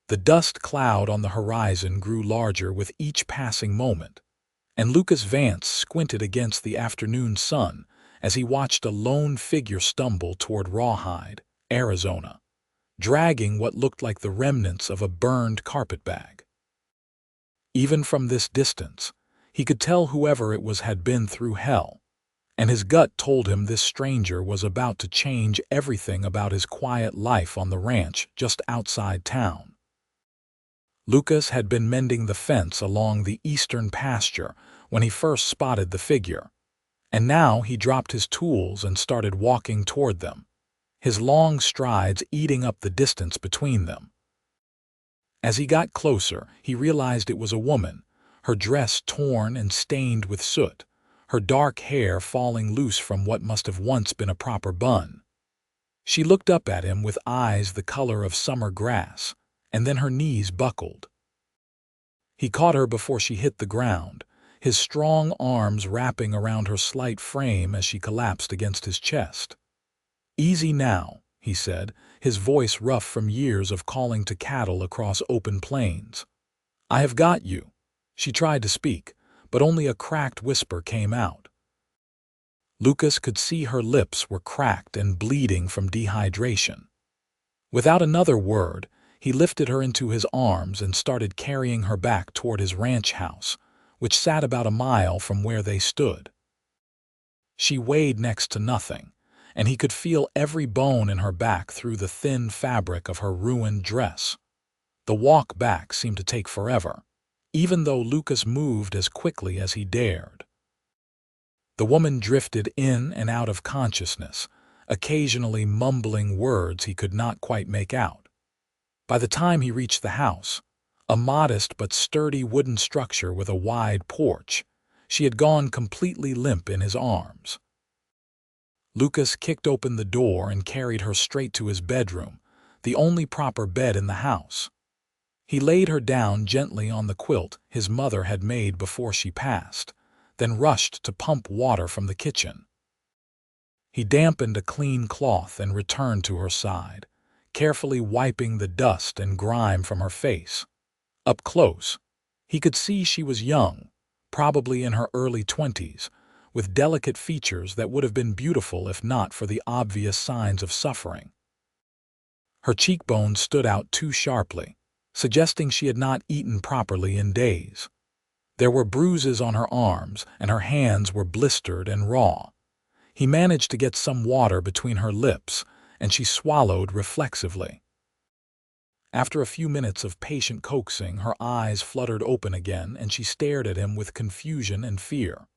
The dust cloud on the horizon grew larger with each passing moment, and Lucas Vance squinted against the afternoon sun as he watched a lone figure stumble toward Rawhide, Arizona, dragging what looked like the remnants of a burned carpetbag. Even from this distance, he could tell whoever it was had been through hell, and his gut told him this stranger was about to change everything about his quiet life on the ranch just outside town. Lucas had been mending the fence along the eastern pasture when he first spotted the figure, and now he dropped his tools and started walking toward them, his long strides eating up the distance between them. As he got closer, he realized it was a woman, her dress torn and stained with soot, her dark hair falling loose from what must have once been a proper bun. She looked up at him with eyes the color of summer grass, and then her knees buckled. He caught her before she hit the ground, his strong arms wrapping around her slight frame as she collapsed against his chest. "Easy now," he said, his voice rough from years of calling to cattle across open plains. "I have got you." She tried to speak, but only a cracked whisper came out. Lucas could see her lips were cracked and bleeding from dehydration. Without another word, he lifted her into his arms and started carrying her back toward his ranch house, which sat about a mile from where they stood. She weighed next to nothing, and he could feel every bone in her back through the thin fabric of her ruined dress. The walk back seemed to take forever, even though Lucas moved as quickly as he dared. The woman drifted in and out of consciousness, occasionally mumbling words he could not quite make out. By the time he reached the house, a modest but sturdy wooden structure with a wide porch, she had gone completely limp in his arms. Lucas kicked open the door and carried her straight to his bedroom, the only proper bed in the house. He laid her down gently on the quilt his mother had made before she passed, then rushed to pump water from the kitchen. He dampened a clean cloth and returned to her side, carefully wiping the dust and grime from her face. Up close, he could see she was young, probably in her early 20s, with delicate features that would have been beautiful if not for the obvious signs of suffering. Her cheekbones stood out too sharply, suggesting she had not eaten properly in days. There were bruises on her arms, and her hands were blistered and raw. He managed to get some water between her lips, and she swallowed reflexively. After a few minutes of patient coaxing, her eyes fluttered open again, and she stared at him with confusion and fear.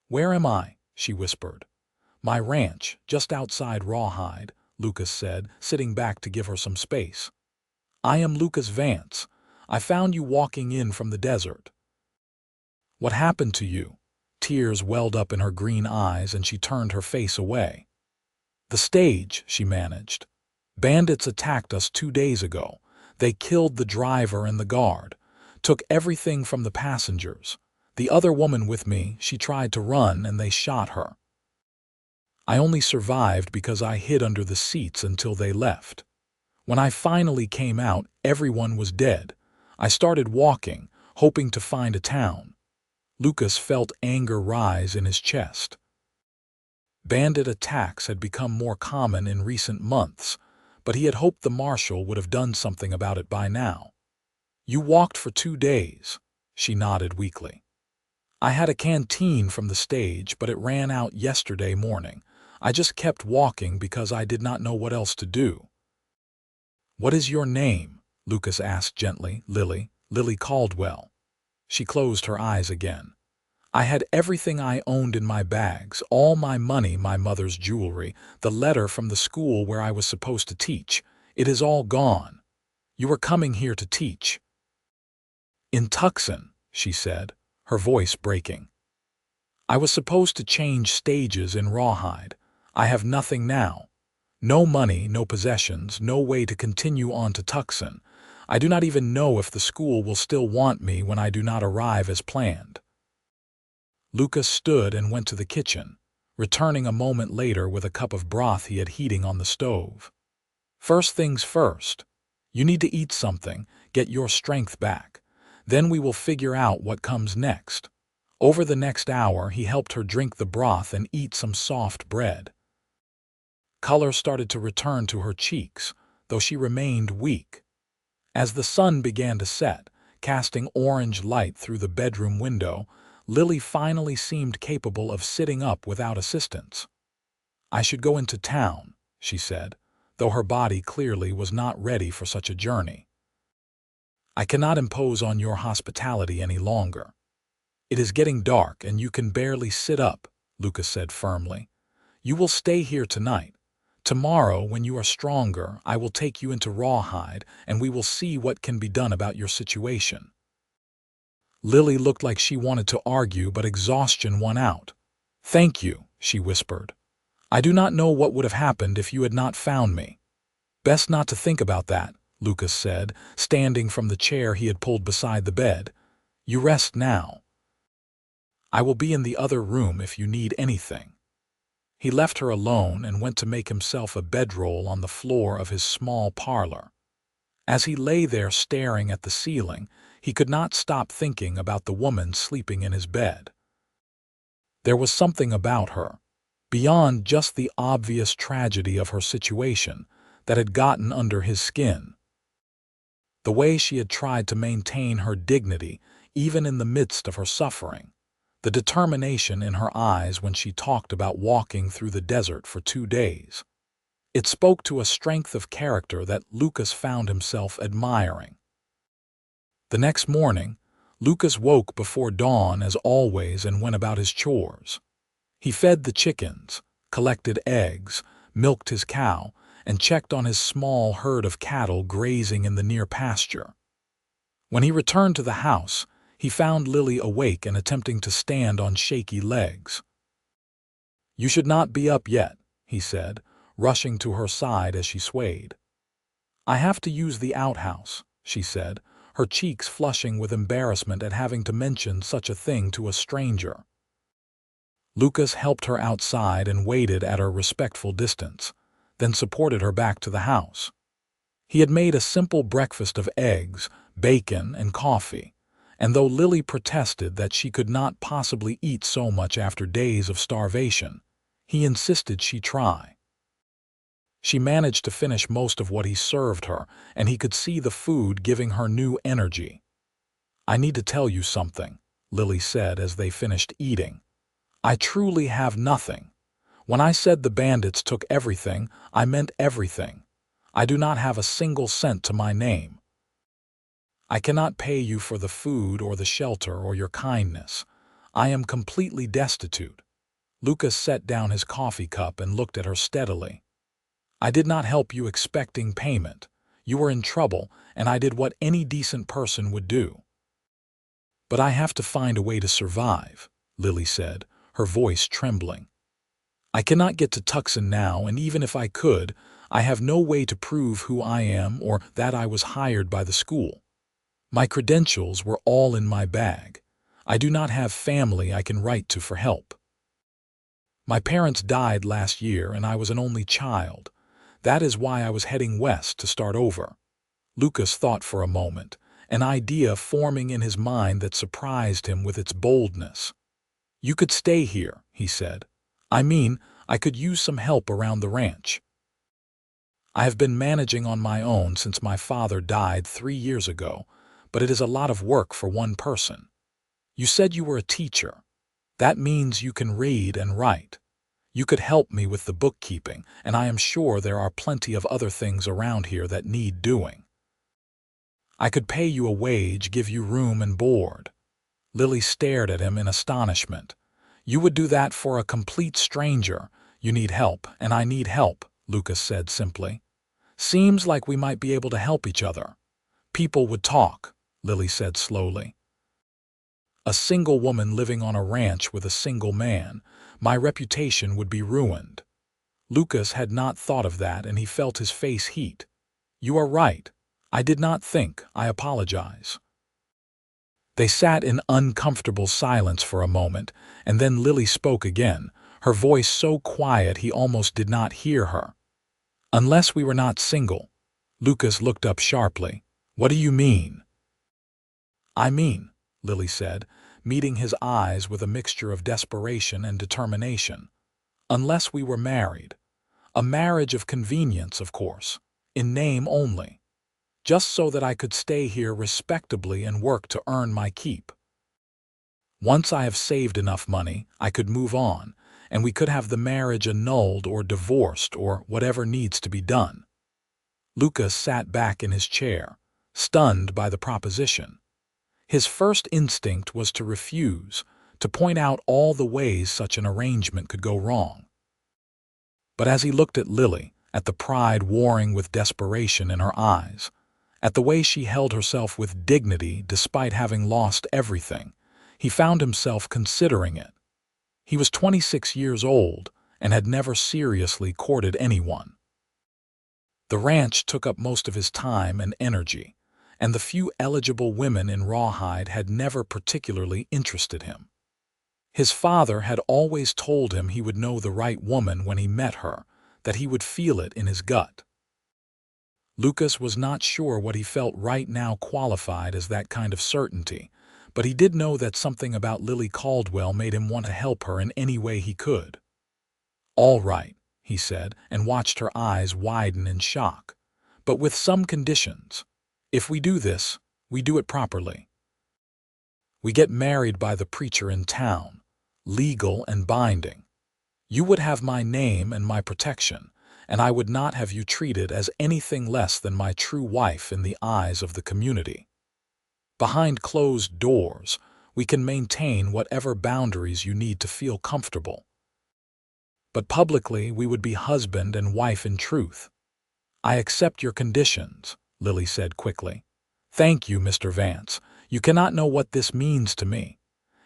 "Where am I?" she whispered. "My ranch, just outside Rawhide," Lucas said, sitting back to give her some space. "I am Lucas Vance. I found you walking in from the desert." "What happened to you?" Tears welled up in her green eyes, and she turned her face away. "The stage," she managed. "Bandits attacked us 2 days ago. They killed the driver and the guard, took everything from the passengers. The other woman with me, she tried to run and they shot her. I only survived because I hid under the seats until they left. When I finally came out, everyone was dead. I started walking, hoping to find a town." Lucas felt anger rise in his chest. Bandit attacks had become more common in recent months, but he had hoped the marshal would have done something about it by now. "You walked for 2 days," she nodded weakly. "I had a canteen from the stage, but it ran out yesterday morning. I just kept walking because I did not know what else to do." "What is your name?" Lucas asked gently. Lily Caldwell." She closed her eyes again. "I had everything I owned in my bags, all my money, my mother's jewelry, the letter from the school where I was supposed to teach. It is all gone. You were coming here to teach." "In Tucson," she said, her voice breaking. "I was supposed to change stages in Rawhide. I have nothing now. No money, no possessions, no way to continue on to Tucson. I do not even know if the school will still want me when I do not arrive as planned." Lucas stood and went to the kitchen, returning a moment later with a cup of broth he had heating on the stove. "First things first," You need to eat something, get your strength back. Then we will figure out what comes next." Over the next hour, he helped her drink the broth and eat some soft bread. Color started to return to her cheeks, though she remained weak. As the sun began to set, casting orange light through the bedroom window, Lily finally seemed capable of sitting up without assistance. "I should go into town," she said, though her body clearly was not ready for such a journey. "I cannot impose on your hospitality any longer. It is getting dark and you can barely sit up," Lucas said firmly. "You will stay here tonight. Tomorrow, when you are stronger, I will take you into Rawhide and we will see what can be done about your situation." Lily looked like she wanted to argue, but exhaustion won out. "Thank you," she whispered. "I do not know what would have happened if you had not found me." "Best not to think about that," Lucas said, standing from the chair he had pulled beside the bed. "You rest now. I will be in the other room if you need anything." He left her alone and went to make himself a bedroll on the floor of his small parlor. As he lay there staring at the ceiling, he could not stop thinking about the woman sleeping in his bed. There was something about her, beyond just the obvious tragedy of her situation, that had gotten under his skin. The way she had tried to maintain her dignity, even in the midst of her suffering. The determination in her eyes when she talked about walking through the desert for 2 days. It spoke to a strength of character that Lucas found himself admiring. The next morning, Lucas woke before dawn as always and went about his chores. He fed the chickens, collected eggs, milked his cow, and checked on his small herd of cattle grazing in the near pasture. When he returned to the house, he found Lily awake and attempting to stand on shaky legs. "You should not be up yet," he said, rushing to her side as she swayed. "I have to use the outhouse," she said, her cheeks flushing with embarrassment at having to mention such a thing to a stranger. Lucas helped her outside and waited at a respectful distance, then supported her back to the house. He had made a simple breakfast of eggs, bacon, and coffee, and though Lily protested that she could not possibly eat so much after days of starvation, he insisted she try. She managed to finish most of what he served her, and he could see the food giving her new energy. "I need to tell you something," Lily said as they finished eating. "I truly have nothing. When I said the bandits took everything, I meant everything. I do not have a single cent to my name. I cannot pay you for the food or the shelter or your kindness. I am completely destitute." Lucas set down his coffee cup and looked at her steadily. "I did not help you expecting payment. You were in trouble, and I did what any decent person would do." "But I have to find a way to survive," Lily said, her voice trembling. "I cannot get to Tucson now, and even if I could, I have no way to prove who I am or that I was hired by the school. My credentials were all in my bag. I do not have family I can write to for help. My parents died last year and I was an only child. That is why I was heading west to start over." Lucas thought for a moment, an idea forming in his mind that surprised him with its boldness. "You could stay here," he said. "I mean, I could use some help around the ranch. I have been managing on my own since my father died 3 years ago, but it is a lot of work for one person. You said you were a teacher. That means you can read and write. You could help me with the bookkeeping, and I am sure there are plenty of other things around here that need doing. I could pay you a wage, give you room and board." Lily stared at him in astonishment. "You would do that for a complete stranger. You need help, and I need help," Lucas said simply. "Seems like we might be able to help each other." "People would talk," Lily said slowly. "A single woman living on a ranch with a single man. My reputation would be ruined." Lucas had not thought of that, and he felt his face heat. "You are right. I did not think. I apologize." They sat in uncomfortable silence for a moment, and then Lily spoke again, her voice so quiet he almost did not hear her. "Unless we were not single, Lucas looked up sharply. "What do you mean?" "I mean," Lily said, meeting his eyes with a mixture of desperation and determination, "unless we were married. A marriage of convenience, of course, in name only, just so that I could stay here respectably and work to earn my keep. Once I have saved enough money, I could move on, and we could have the marriage annulled or divorced or whatever needs to be done." Lucas sat back in his chair, stunned by the proposition. His first instinct was to refuse, to point out all the ways such an arrangement could go wrong. But as he looked at Lily, at the pride warring with desperation in her eyes, at the way she held herself with dignity despite having lost everything, he found himself considering it. He was 26 years old and had never seriously courted anyone. The ranch took up most of his time and energy, and the few eligible women in Rawhide had never particularly interested him. His father had always told him he would know the right woman when he met her, that he would feel it in his gut. Lucas was not sure what he felt right now qualified as that kind of certainty, but he did know that something about Lily Caldwell made him want to help her in any way he could. "All right," he said, and watched her eyes widen in shock. "But with some conditions. If we do this, we do it properly. We get married by the preacher in town, legal and binding. You would have my name and my protection, and I would not have you treated as anything less than my true wife in the eyes of the community. Behind closed doors, we can maintain whatever boundaries you need to feel comfortable. But publicly, we would be husband and wife in truth." "I accept your conditions," Lily said quickly. "Thank you, Mr. Vance. You cannot know what this means to me.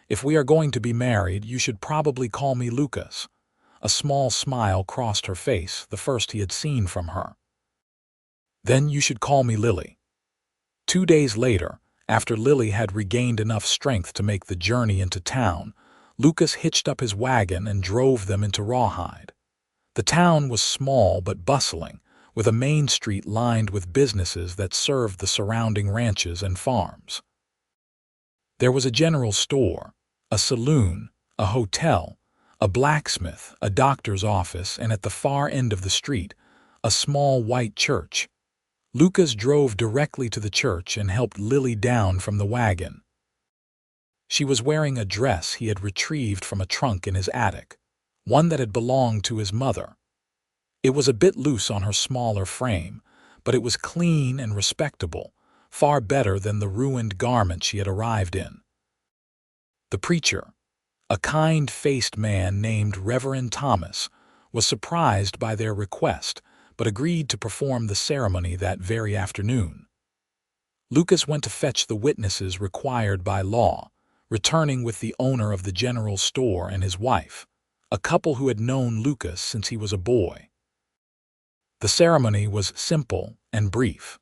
If we are going to be married, you should probably call me Lucas." A small smile crossed her face, the first he had seen from her. "Then you should call me Lily." 2 days later, after Lily had regained enough strength to make the journey into town, Lucas hitched up his wagon and drove them into Rawhide. The town was small but bustling, with a main street lined with businesses that served the surrounding ranches and farms. There was a general store, a saloon, a hotel, a blacksmith, a doctor's office, and at the far end of the street, a small white church. Lucas drove directly to the church and helped Lily down from the wagon. She was wearing a dress he had retrieved from a trunk in his attic, one that had belonged to his mother. It was a bit loose on her smaller frame, but it was clean and respectable, far better than the ruined garment she had arrived in. The preacher, a kind-faced man named Reverend Thomas, was surprised by their request, but agreed to perform the ceremony that very afternoon. Lucas went to fetch the witnesses required by law, returning with the owner of the general store and his wife, a couple who had known Lucas since he was a boy. The ceremony was simple and brief.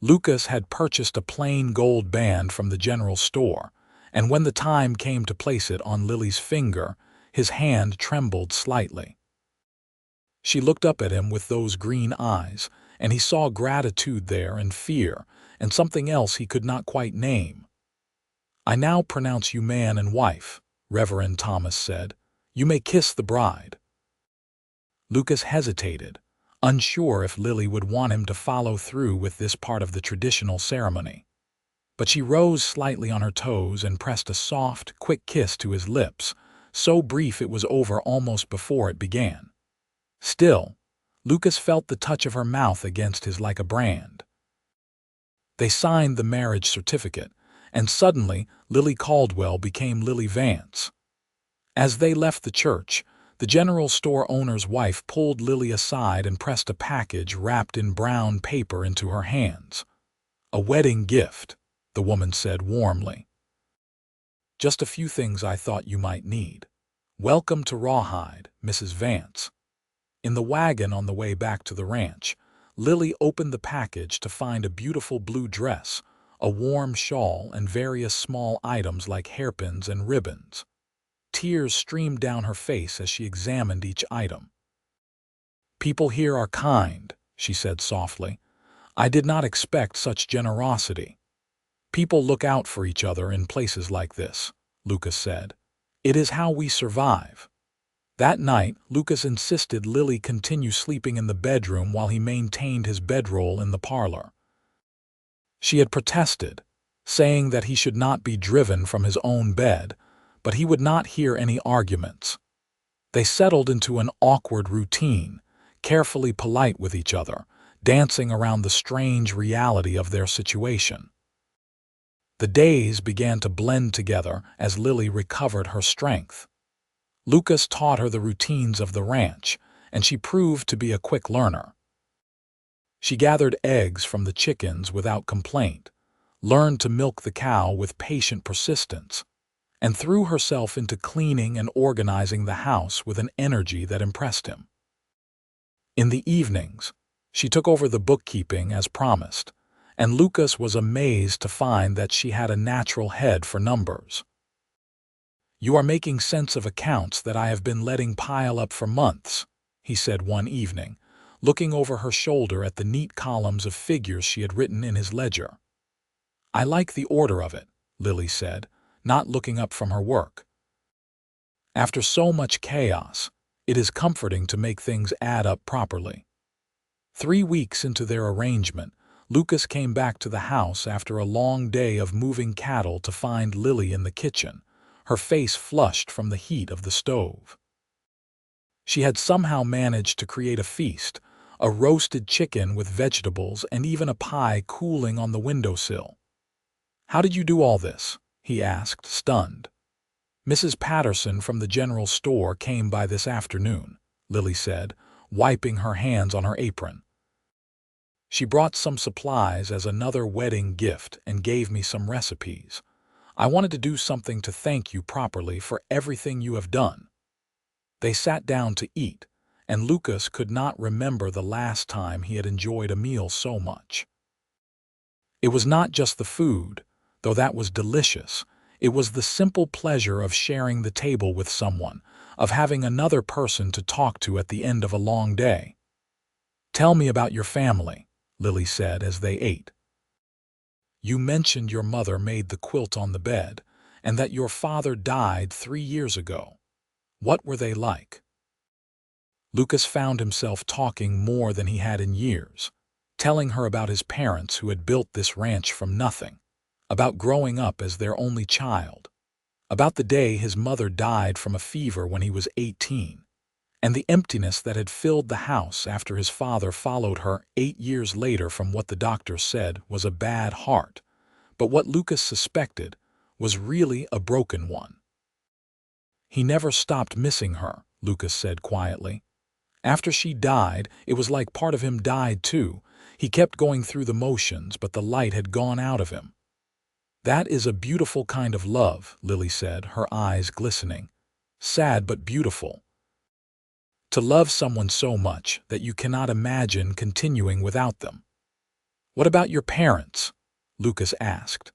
Lucas had purchased a plain gold band from the general store, and when the time came to place it on Lily's finger, his hand trembled slightly. She looked up at him with those green eyes, and he saw gratitude there and fear, and something else he could not quite name. "I now pronounce you man and wife," Reverend Thomas said. "You may kiss the bride." Lucas hesitated, unsure if Lily would want him to follow through with this part of the traditional ceremony. But she rose slightly on her toes and pressed a soft, quick kiss to his lips, so brief it was over almost before it began. Still, Lucas felt the touch of her mouth against his like a brand. They signed the marriage certificate, and suddenly Lily Caldwell became Lily Vance. As they left the church, the general store owner's wife pulled Lily aside and pressed a package wrapped in brown paper into her hands. "A wedding gift," the woman said warmly. "Just a few things I thought you might need. Welcome to Rawhide, Mrs. Vance." In the wagon on the way back to the ranch, Lily opened the package to find a beautiful blue dress, a warm shawl, and various small items like hairpins and ribbons. Tears streamed down her face as she examined each item. "People here are kind," she said softly. I did not expect such generosity. People look out for each other in places like this, Lucas said. It is how we survive. That night, Lucas insisted Lily continue sleeping in the bedroom while he maintained his bedroll in the parlor. She had protested, saying that he should not be driven from his own bed, but he would not hear any arguments. They settled into an awkward routine, carefully polite with each other, dancing around the strange reality of their situation. The days began to blend together as Lily recovered her strength. Lucas taught her the routines of the ranch, and she proved to be a quick learner. She gathered eggs from the chickens without complaint, learned to milk the cow with patient persistence, and threw herself into cleaning and organizing the house with an energy that impressed him. In the evenings, she took over the bookkeeping as promised, and Lucas was amazed to find that she had a natural head for numbers. "You are making sense of accounts that I have been letting pile up for months," he said one evening, looking over her shoulder at the neat columns of figures she had written in his ledger. "I like the order of it," Lily said, not looking up from her work. "After so much chaos, it is comforting to make things add up properly." 3 weeks into their arrangement, Lucas came back to the house after a long day of moving cattle to find Lily in the kitchen, her face flushed from the heat of the stove. She had somehow managed to create a feast, a roasted chicken with vegetables and even a pie cooling on the windowsill. "How did you do all this?" he asked, stunned. "Mrs. Patterson from the general store came by this afternoon," Lily said, wiping her hands on her apron. "She brought some supplies as another wedding gift and gave me some recipes. I wanted to do something to thank you properly for everything you have done." They sat down to eat, and Lucas could not remember the last time he had enjoyed a meal so much. It was not just the food, though that was delicious. It was the simple pleasure of sharing the table with someone, of having another person to talk to at the end of a long day. "Tell me about your family," Lily said as they ate. "You mentioned your mother made the quilt on the bed, and that your father died 3 years ago. What were they like?" Lucas found himself talking more than he had in years, telling her about his parents who had built this ranch from nothing, about growing up as their only child, about the day his mother died from a fever when he was 18, and the emptiness that had filled the house after his father followed her 8 years later from what the doctor said was a bad heart, but what Lucas suspected was really a broken one. "He never stopped missing her," Lucas said quietly. "After she died, it was like part of him died too. He kept going through the motions, but the light had gone out of him." "That is a beautiful kind of love," Lily said, her eyes glistening. "Sad but beautiful. To love someone so much that you cannot imagine continuing without them." "What about your parents?" Lucas asked.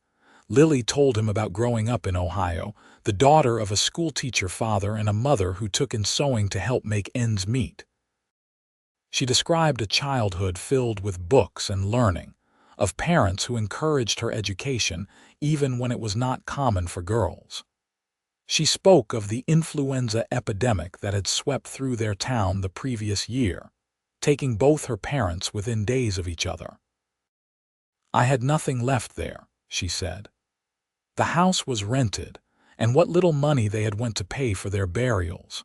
Lily told him about growing up in Ohio, the daughter of a schoolteacher father and a mother who took in sewing to help make ends meet. She described a childhood filled with books and learning, of parents who encouraged her education even when it was not common for girls. She spoke of the influenza epidemic that had swept through their town the previous year, taking both her parents within days of each other. "I had nothing left there," she said. "The house was rented, and what little money they had went to pay for their burials.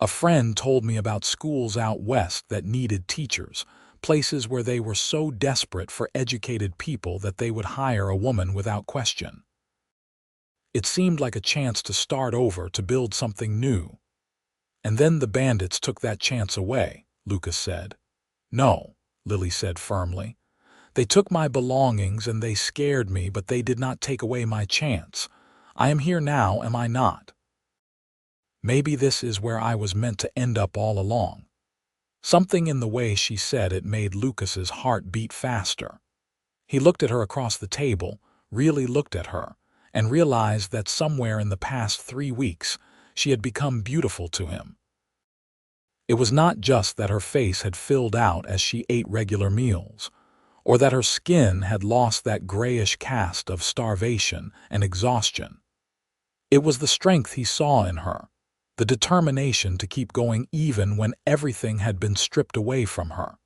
A friend told me about schools out west that needed teachers, places where they were so desperate for educated people that they would hire a woman without question. It seemed like a chance to start over, to build something new. And then the bandits took that chance away," Lucas said. "No," Lily said firmly. "They took my belongings and they scared me, but they did not take away my chance. I am here now, am I not? Maybe this is where I was meant to end up all along." Something in the way she said it made Lucas's heart beat faster. He looked at her across the table, really looked at her, and realized that somewhere in the past 3 weeks she had become beautiful to him. It was not just that her face had filled out as she ate regular meals, or that her skin had lost that grayish cast of starvation and exhaustion. It was the strength he saw in her, the determination to keep going even when everything had been stripped away from her.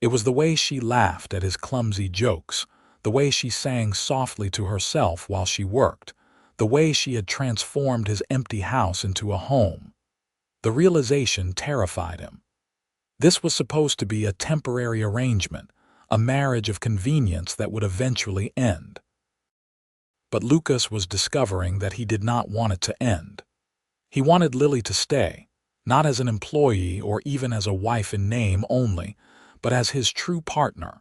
It was the way she laughed at his clumsy jokes, the way she sang softly to herself while she worked, the way she had transformed his empty house into a home. The realization terrified him. This was supposed to be a temporary arrangement, a marriage of convenience that would eventually end. But Lucas was discovering that he did not want it to end. He wanted Lily to stay, not as an employee or even as a wife in name only, but as his true partner.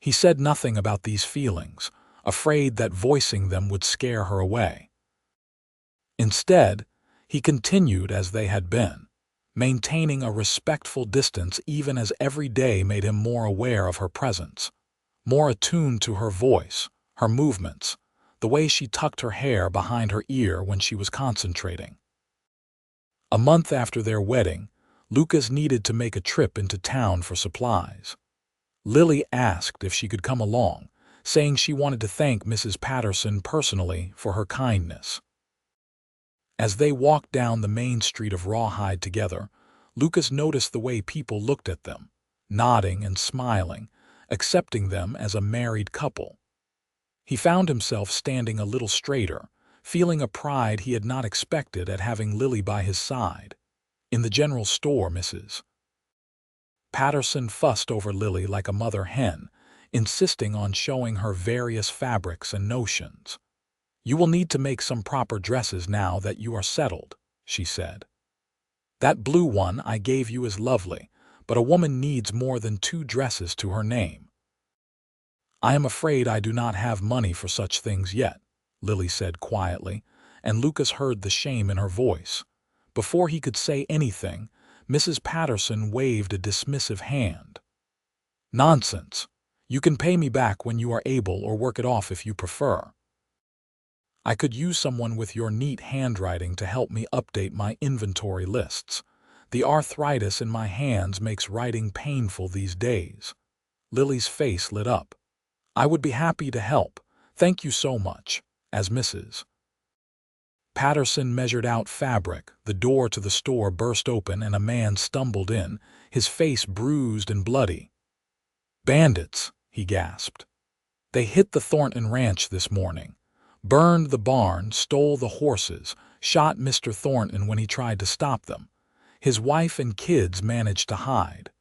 He said nothing about these feelings, afraid that voicing them would scare her away. Instead, he continued as they had been, maintaining a respectful distance even as every day made him more aware of her presence, more attuned to her voice, her movements, the way she tucked her hair behind her ear when she was concentrating. A month after their wedding, Lucas needed to make a trip into town for supplies. Lily asked if she could come along, saying she wanted to thank Mrs. Patterson personally for her kindness. As they walked down the main street of Rawhide together, Lucas noticed the way people looked at them, nodding and smiling, accepting them as a married couple. He found himself standing a little straighter, feeling a pride he had not expected at having Lily by his side. In the general store, Mrs. Patterson fussed over Lily like a mother hen, insisting on showing her various fabrics and notions. "You will need to make some proper dresses now that you are settled," she said. "That blue one I gave you is lovely, but a woman needs more than 2 dresses to her name." "I am afraid I do not have money for such things yet," Lily said quietly, and Lucas heard the shame in her voice. Before he could say anything, Mrs. Patterson waved a dismissive hand. "Nonsense. You can pay me back when you are able or work it off if you prefer. I could use someone with your neat handwriting to help me update my inventory lists. The arthritis in my hands makes writing painful these days." Lily's face lit up. "I would be happy to help. Thank you so much." As Mrs. Patterson measured out fabric, the door to the store burst open and a man stumbled in, his face bruised and bloody. "Bandits," he gasped. "They hit the Thornton Ranch this morning. Burned the barn, stole the horses, shot Mr. Thornton when he tried to stop them. His wife and kids managed to hide."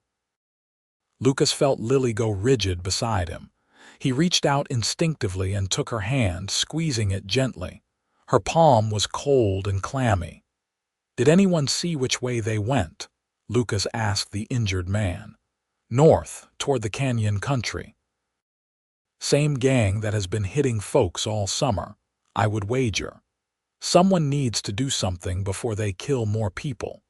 Lucas felt Lily go rigid beside him. He reached out instinctively and took her hand, squeezing it gently. Her palm was cold and clammy. "Did anyone see which way they went?" Lucas asked the injured man. "North, toward the canyon country. Same gang that has been hitting folks all summer, I would wager. Someone needs to do something before they kill more people."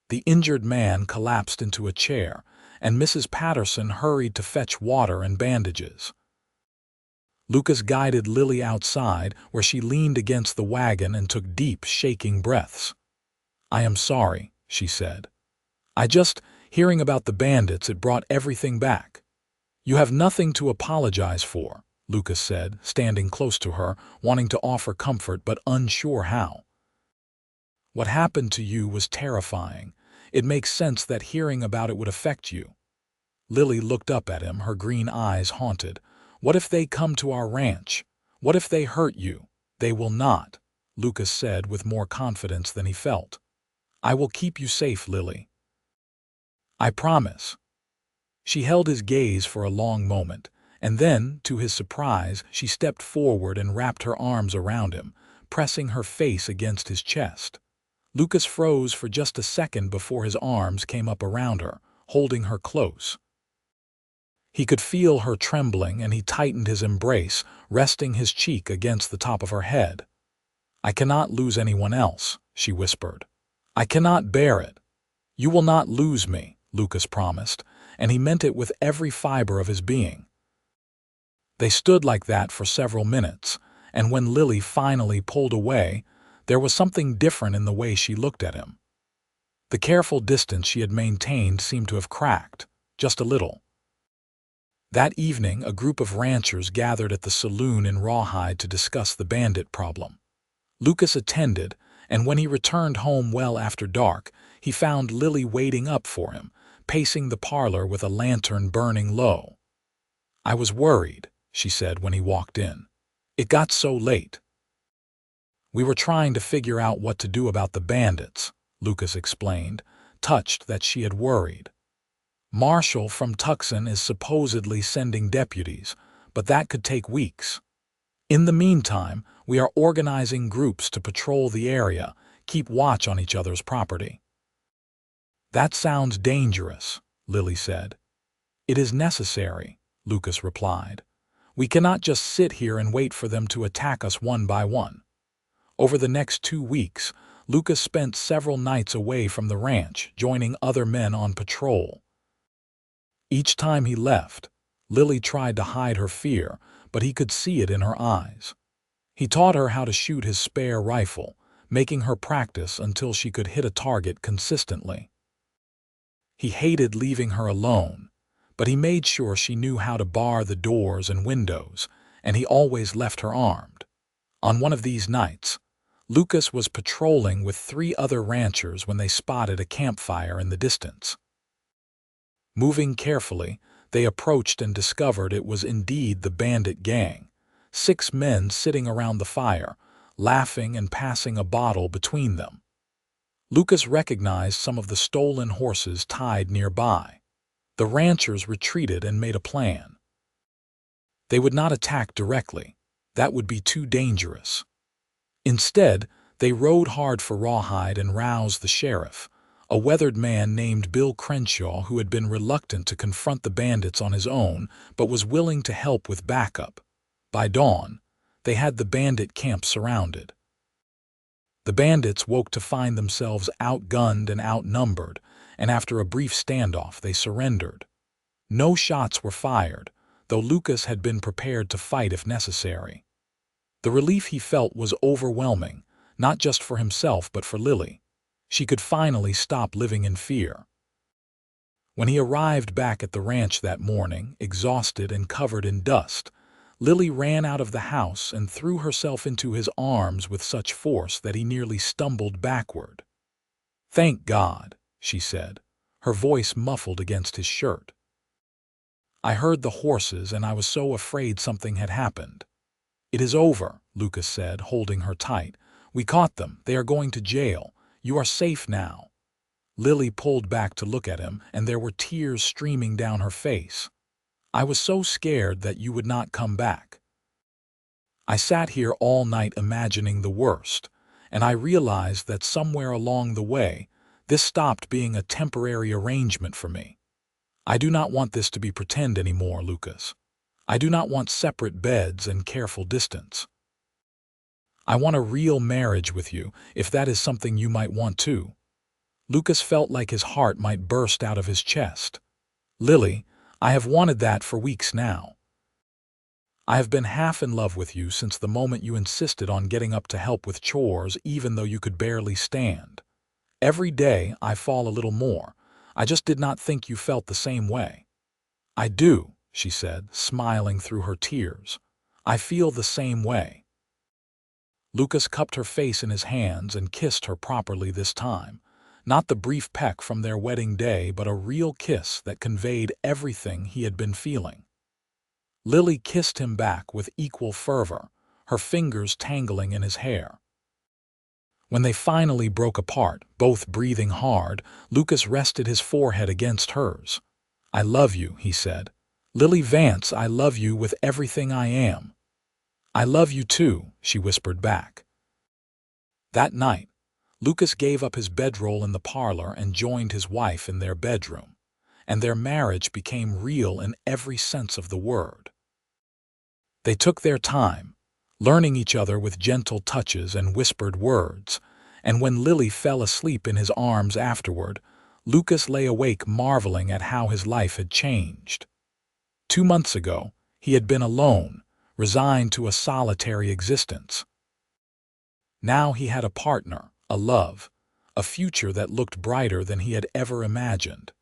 The injured man collapsed into a chair, and Mrs. Patterson hurried to fetch water and bandages. Lucas guided Lily outside, where she leaned against the wagon and took deep, shaking breaths. "I am sorry," she said. Hearing about the bandits, it brought everything back." "You have nothing to apologize for," Lucas said, standing close to her, wanting to offer comfort but unsure how. "What happened to you was terrifying. It makes sense that hearing about it would affect you." Lily looked up at him, her green eyes haunted. "What if they come to our ranch? What if they hurt you?" "They will not," Lucas said with more confidence than he felt. "I will keep you safe, Lily. I promise." She held his gaze for a long moment, and then, to his surprise, she stepped forward and wrapped her arms around him, pressing her face against his chest. Lucas froze for just a second before his arms came up around her, holding her close. He could feel her trembling, and he tightened his embrace, resting his cheek against the top of her head. "I cannot lose anyone else," she whispered. "I cannot bear it." "You will not lose me," Lucas promised, and he meant it with every fiber of his being. They stood like that for several minutes, and when Lily finally pulled away, there was something different in the way she looked at him. The careful distance she had maintained seemed to have cracked, just a little. That evening, a group of ranchers gathered at the saloon in Rawhide to discuss the bandit problem. Lucas attended, and when he returned home well after dark, he found Lily waiting up for him, pacing the parlor with a lantern burning low. "I was worried," she said when he walked in. "It got so late." "We were trying to figure out what to do about the bandits," Lucas explained, touched that she had worried. "Marshall from Tucson is supposedly sending deputies, but that could take weeks. In the meantime, we are organizing groups to patrol the area, keep watch on each other's property." "That sounds dangerous," Lily said. "It is necessary," Lucas replied. "We cannot just sit here and wait for them to attack us one by one." Over the next 2 weeks, Lucas spent several nights away from the ranch, joining other men on patrol. Each time he left, Lily tried to hide her fear, but he could see it in her eyes. He taught her how to shoot his spare rifle, making her practice until she could hit a target consistently. He hated leaving her alone, but he made sure she knew how to bar the doors and windows, and he always left her armed. On one of these nights, Lucas was patrolling with 3 other ranchers when they spotted a campfire in the distance. Moving carefully, they approached and discovered it was indeed the bandit gang, 6 men sitting around the fire, laughing and passing a bottle between them. Lucas recognized some of the stolen horses tied nearby. The ranchers retreated and made a plan. They would not attack directly. That would be too dangerous. Instead, they rode hard for Rawhide and roused the sheriff, a weathered man named Bill Crenshaw who had been reluctant to confront the bandits on his own but was willing to help with backup. By dawn, they had the bandit camp surrounded. The bandits woke to find themselves outgunned and outnumbered, and after a brief standoff they surrendered. No shots were fired, though Lucas had been prepared to fight if necessary. The relief he felt was overwhelming, not just for himself but for Lily. She could finally stop living in fear. When he arrived back at the ranch that morning, exhausted and covered in dust, Lily ran out of the house and threw herself into his arms with such force that he nearly stumbled backward. "Thank God," she said, her voice muffled against his shirt. "I heard the horses and I was so afraid something had happened." "It is over," Lucas said, holding her tight. "We caught them. They are going to jail. You are safe now." Lily pulled back to look at him, and there were tears streaming down her face. "I was so scared that you would not come back. I sat here all night imagining the worst, and I realized that somewhere along the way, this stopped being a temporary arrangement for me. I do not want this to be pretend anymore, Lucas. I do not want separate beds and careful distance. I want a real marriage with you, if that is something you might want too." Lucas felt like his heart might burst out of his chest. "Lily, I have wanted that for weeks now. I have been half in love with you since the moment you insisted on getting up to help with chores even though you could barely stand. Every day I fall a little more. I just did not think you felt the same way." "I do," she said, smiling through her tears. "I feel the same way." Lucas cupped her face in his hands and kissed her properly this time. Not the brief peck from their wedding day, but a real kiss that conveyed everything he had been feeling. Lily kissed him back with equal fervor, her fingers tangling in his hair. When they finally broke apart, both breathing hard, Lucas rested his forehead against hers. "I love you," he said. "Lily Vance, I love you with everything I am." "I love you too," she whispered back. That night, Lucas gave up his bedroll in the parlor and joined his wife in their bedroom, and their marriage became real in every sense of the word. They took their time, learning each other with gentle touches and whispered words, and when Lily fell asleep in his arms afterward, Lucas lay awake marveling at how his life had changed. 2 months ago, he had been alone, resigned to a solitary existence. Now he had a partner, a love, a future that looked brighter than he had ever imagined.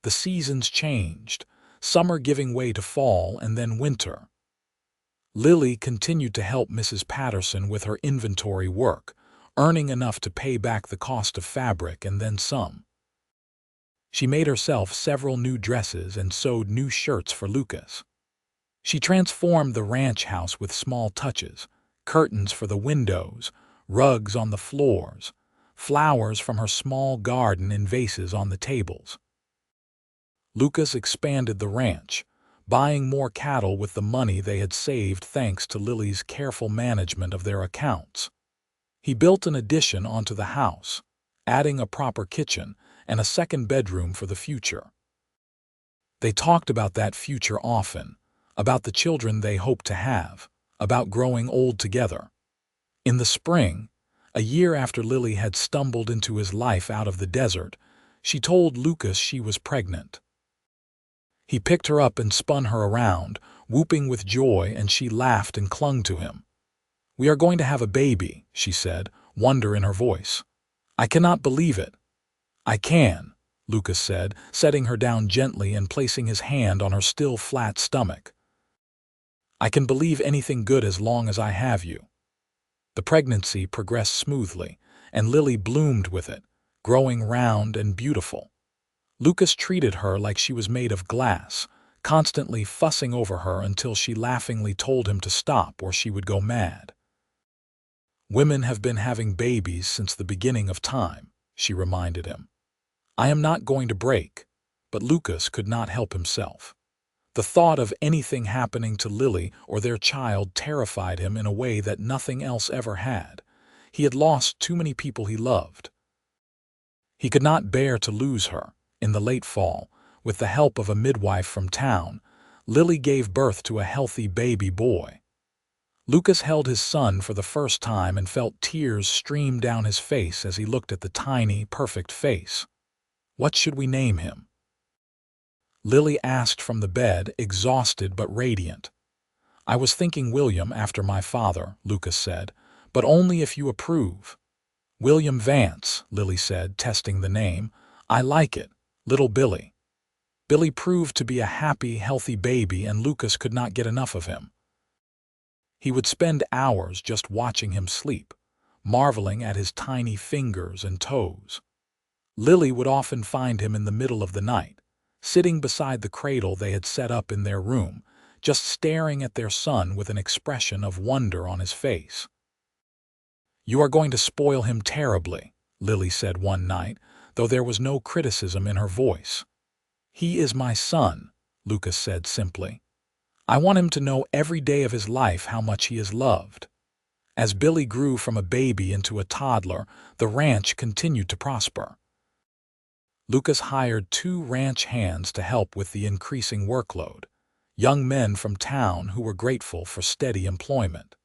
The seasons changed. summer giving way to fall and then winter. Lily continued to help Mrs. Patterson with her inventory work, earning enough to pay back the cost of fabric and then some. She made herself several new dresses and sewed new shirts for Lucas. She transformed the ranch house with small touches, curtains for the windows, rugs on the floors, flowers from her small garden in vases on the tables. Lucas expanded the ranch, buying more cattle with the money they had saved thanks to Lily's careful management of their accounts. He built an addition onto the house, adding a proper kitchen and a second bedroom for the future. They talked about that future often, about the children they hoped to have, about growing old together. In the spring, a year after Lily had stumbled into his life out of the desert, she told Lucas she was pregnant. He picked her up and spun her around, whooping with joy, and she laughed and clung to him. "We are going to have a baby," she said, wonder in her voice. "I cannot believe it." "I can," Lucas said, setting her down gently and placing his hand on her still flat stomach. "I can believe anything good as long as I have you." The pregnancy progressed smoothly, and Lily bloomed with it, growing round and beautiful. Lucas treated her like she was made of glass, constantly fussing over her until she laughingly told him to stop or she would go mad. "Women have been having babies since the beginning of time," she reminded him. "I am not going to break," but Lucas could not help himself. The thought of anything happening to Lily or their child terrified him in a way that nothing else ever had. He had lost too many people he loved. He could not bear to lose her. In the late fall, with the help of a midwife from town, Lily gave birth to a healthy baby boy. Lucas held his son for the first time and felt tears stream down his face as he looked at the tiny, perfect face. "What should we name him?" Lily asked from the bed, exhausted but radiant. "I was thinking William after my father," Lucas said, "but only if you approve." "William Vance," Lily said, testing the name. "I like it. Little Billy." Billy proved to be a happy, healthy baby, and Lucas could not get enough of him. He would spend hours just watching him sleep, marveling at his tiny fingers and toes. Lily would often find him in the middle of the night, sitting beside the cradle they had set up in their room, just staring at their son with an expression of wonder on his face. "You are going to spoil him terribly," Lily said one night, though there was no criticism in her voice. "He is my son," Lucas said simply. "I want him to know every day of his life how much he is loved." As Billy grew from a baby into a toddler, the ranch continued to prosper. Lucas hired 2 ranch hands to help with the increasing workload, young men from town who were grateful for steady employment.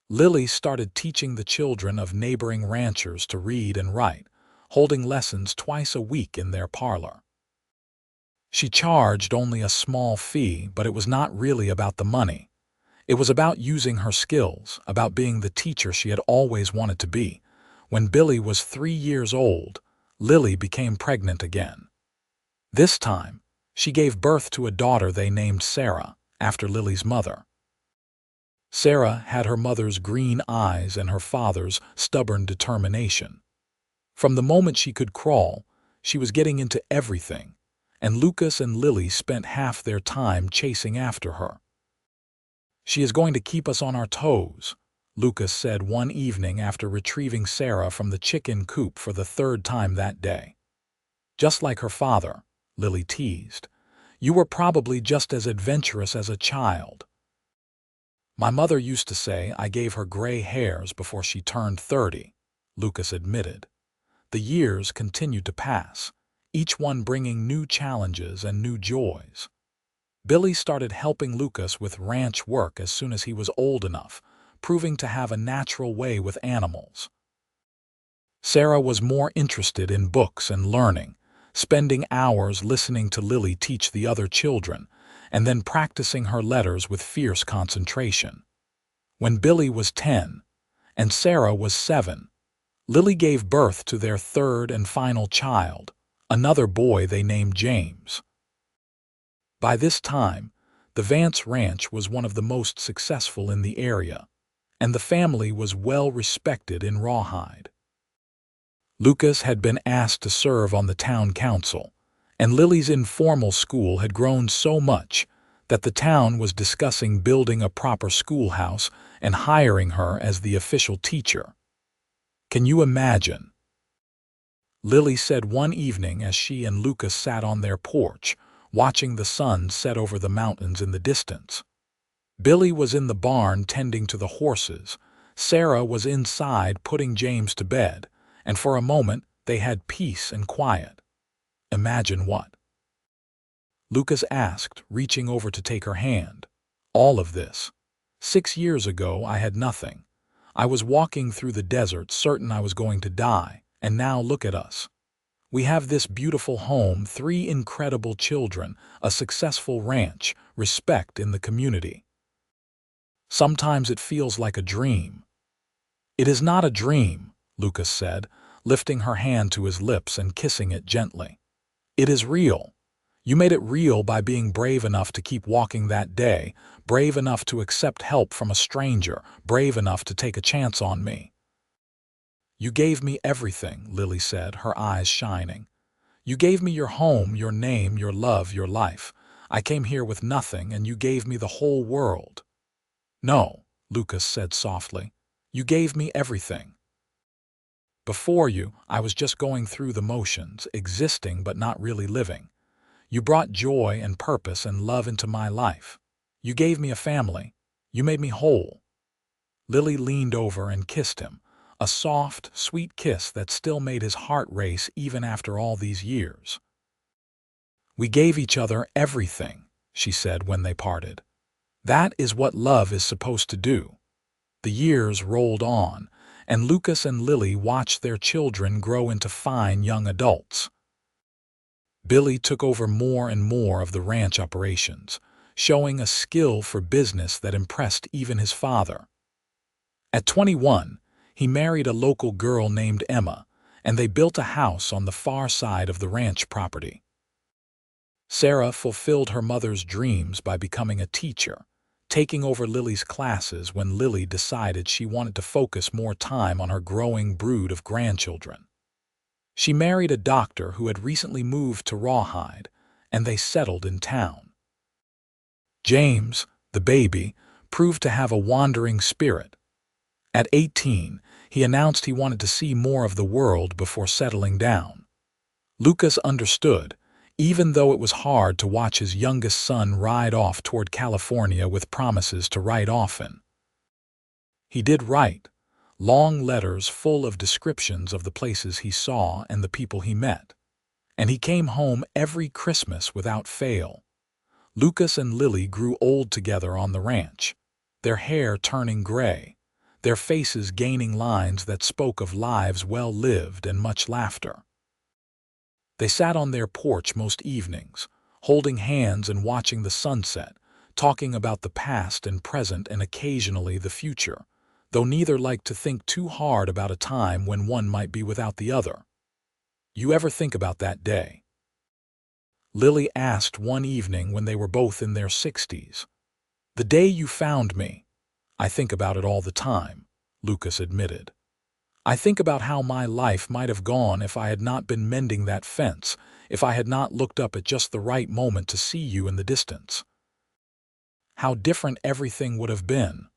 Lily started teaching the children of neighboring ranchers to read and write, holding lessons twice a week in their parlor. She charged only a small fee, but it was not really about the money. It was about using her skills, about being the teacher she had always wanted to be. When Billy was 3 years old, Lily became pregnant again. This time, she gave birth to a daughter they named Sarah, after Lily's mother. Sarah had her mother's green eyes and her father's stubborn determination. From the moment she could crawl, she was getting into everything, and Lucas and Lily spent half their time chasing after her. "She is going to keep us on our toes," Lucas said one evening after retrieving Sarah from the chicken coop for the 3rd time that day. "Just like her father," Lily teased. "You were probably just as adventurous as a child." "My mother used to say I gave her gray hairs before she turned 30, Lucas admitted. The years continued to pass, each one bringing new challenges and new joys. Billy started helping Lucas with ranch work as soon as he was old enough, proving to have a natural way with animals. Sarah was more interested in books and learning, spending hours listening to Lily teach the other children, and then practicing her letters with fierce concentration. When Billy was 10 and Sarah was 7, Lily gave birth to their 3rd and final child, another boy they named James. By this time, the Vance Ranch was one of the most successful in the area, and the family was well respected in Rawhide. Lucas had been asked to serve on the town council, and Lily's informal school had grown so much that the town was discussing building a proper schoolhouse and hiring her as the official teacher. Can you imagine? Lily said one evening as she and Lucas sat on their porch, watching the sun set over the mountains in the distance. Billy was in the barn tending to the horses, Sarah was inside putting James to bed, and for a moment they had peace and quiet. Imagine what? Lucas asked, reaching over to take her hand. All of this. 6 years ago I had nothing. I was walking through the desert certain I was going to die, and now look at us. We have this beautiful home, 3 incredible children, a successful ranch, respect in the community. Sometimes it feels like a dream. It is not a dream, Lucas said, lifting her hand to his lips and kissing it gently. It is real. You made it real by being brave enough to keep walking that day, brave enough to accept help from a stranger, brave enough to take a chance on me. You gave me everything, Lily said, her eyes shining. You gave me your home, your name, your love, your life. I came here with nothing, and you gave me the whole world. No, Lucas said softly. You gave me everything. Before you, I was just going through the motions, existing but not really living. You brought joy and purpose and love into my life. You gave me a family. You made me whole. Lily leaned over and kissed him, a soft, sweet kiss that still made his heart race even after all these years. We gave each other everything, she said when they parted. That is what love is supposed to do. The years rolled on, and Lucas and Lily watched their children grow into fine young adults. Billy took over more and more of the ranch operations, showing a skill for business that impressed even his father. At 21, he married a local girl named Emma, and they built a house on the far side of the ranch property. Sarah fulfilled her mother's dreams by becoming a teacher, taking over Lily's classes when Lily decided she wanted to focus more time on her growing brood of grandchildren. She married a doctor who had recently moved to Rawhide, and they settled in town. James, the baby, proved to have a wandering spirit. At 18, he announced he wanted to see more of the world before settling down. Lucas understood, even though it was hard to watch his youngest son ride off toward California with promises to write often. He did write, long letters full of descriptions of the places he saw and the people he met. And he came home every Christmas without fail. Lucas and Lily grew old together on the ranch, their hair turning gray, their faces gaining lines that spoke of lives well lived and much laughter. They sat on their porch most evenings, holding hands and watching the sunset, talking about the past and present and occasionally the future, though neither liked to think too hard about a time when one might be without the other. You ever think about that day? Lily asked one evening when they were both in their 60s. The day you found me. I think about it all the time, Lucas admitted. I think about how my life might have gone if I had not been mending that fence, if I had not looked up at just the right moment to see you in the distance. How different everything would have been.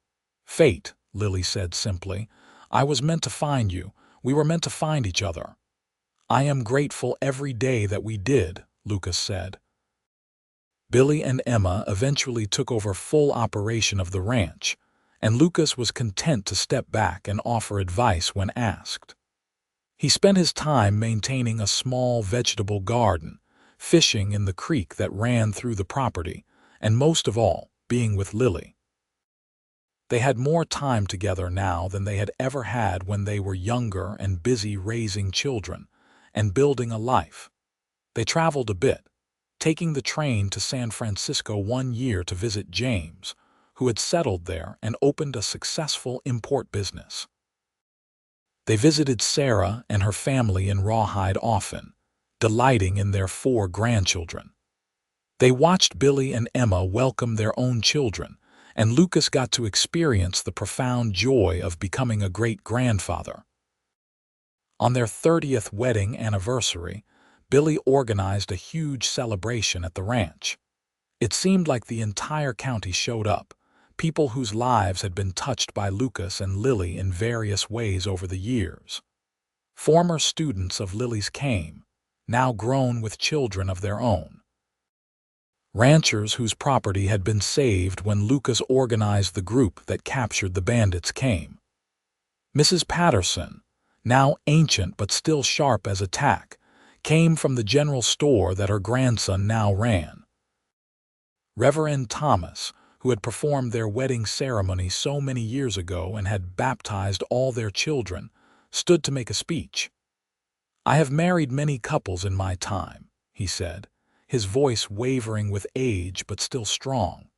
Fate, Lily said simply. I was meant to find you. We were meant to find each other. I am grateful every day that we did, Lucas said. Billy and Emma eventually took over full operation of the ranch, and Lucas was content to step back and offer advice when asked. He spent his time maintaining a small vegetable garden, fishing in the creek that ran through the property, and most of all, being with Lily. They had more time together now than they had ever had when they were younger and busy raising children and building a life. They traveled a bit, taking the train to San Francisco one year to visit James, who had settled there and opened a successful import business. They visited Sarah and her family in Rawhide often, delighting in their 4 grandchildren. They watched Billy and Emma welcome their own children, and Lucas got to experience the profound joy of becoming a great-grandfather. On their 30th wedding anniversary, Billy organized a huge celebration at the ranch. It seemed like the entire county showed up, people whose lives had been touched by Lucas and Lily in various ways over the years. Former students of Lily's came, now grown with children of their own. Ranchers whose property had been saved when Lucas organized the group that captured the bandits came. Mrs. Patterson, now ancient but still sharp as a tack, came from the general store that her grandson now ran. Reverend Thomas, who had performed their wedding ceremony so many years ago and had baptized all their children, stood to make a speech. "I have married many couples in my time," he said, his voice wavering with age but still strong.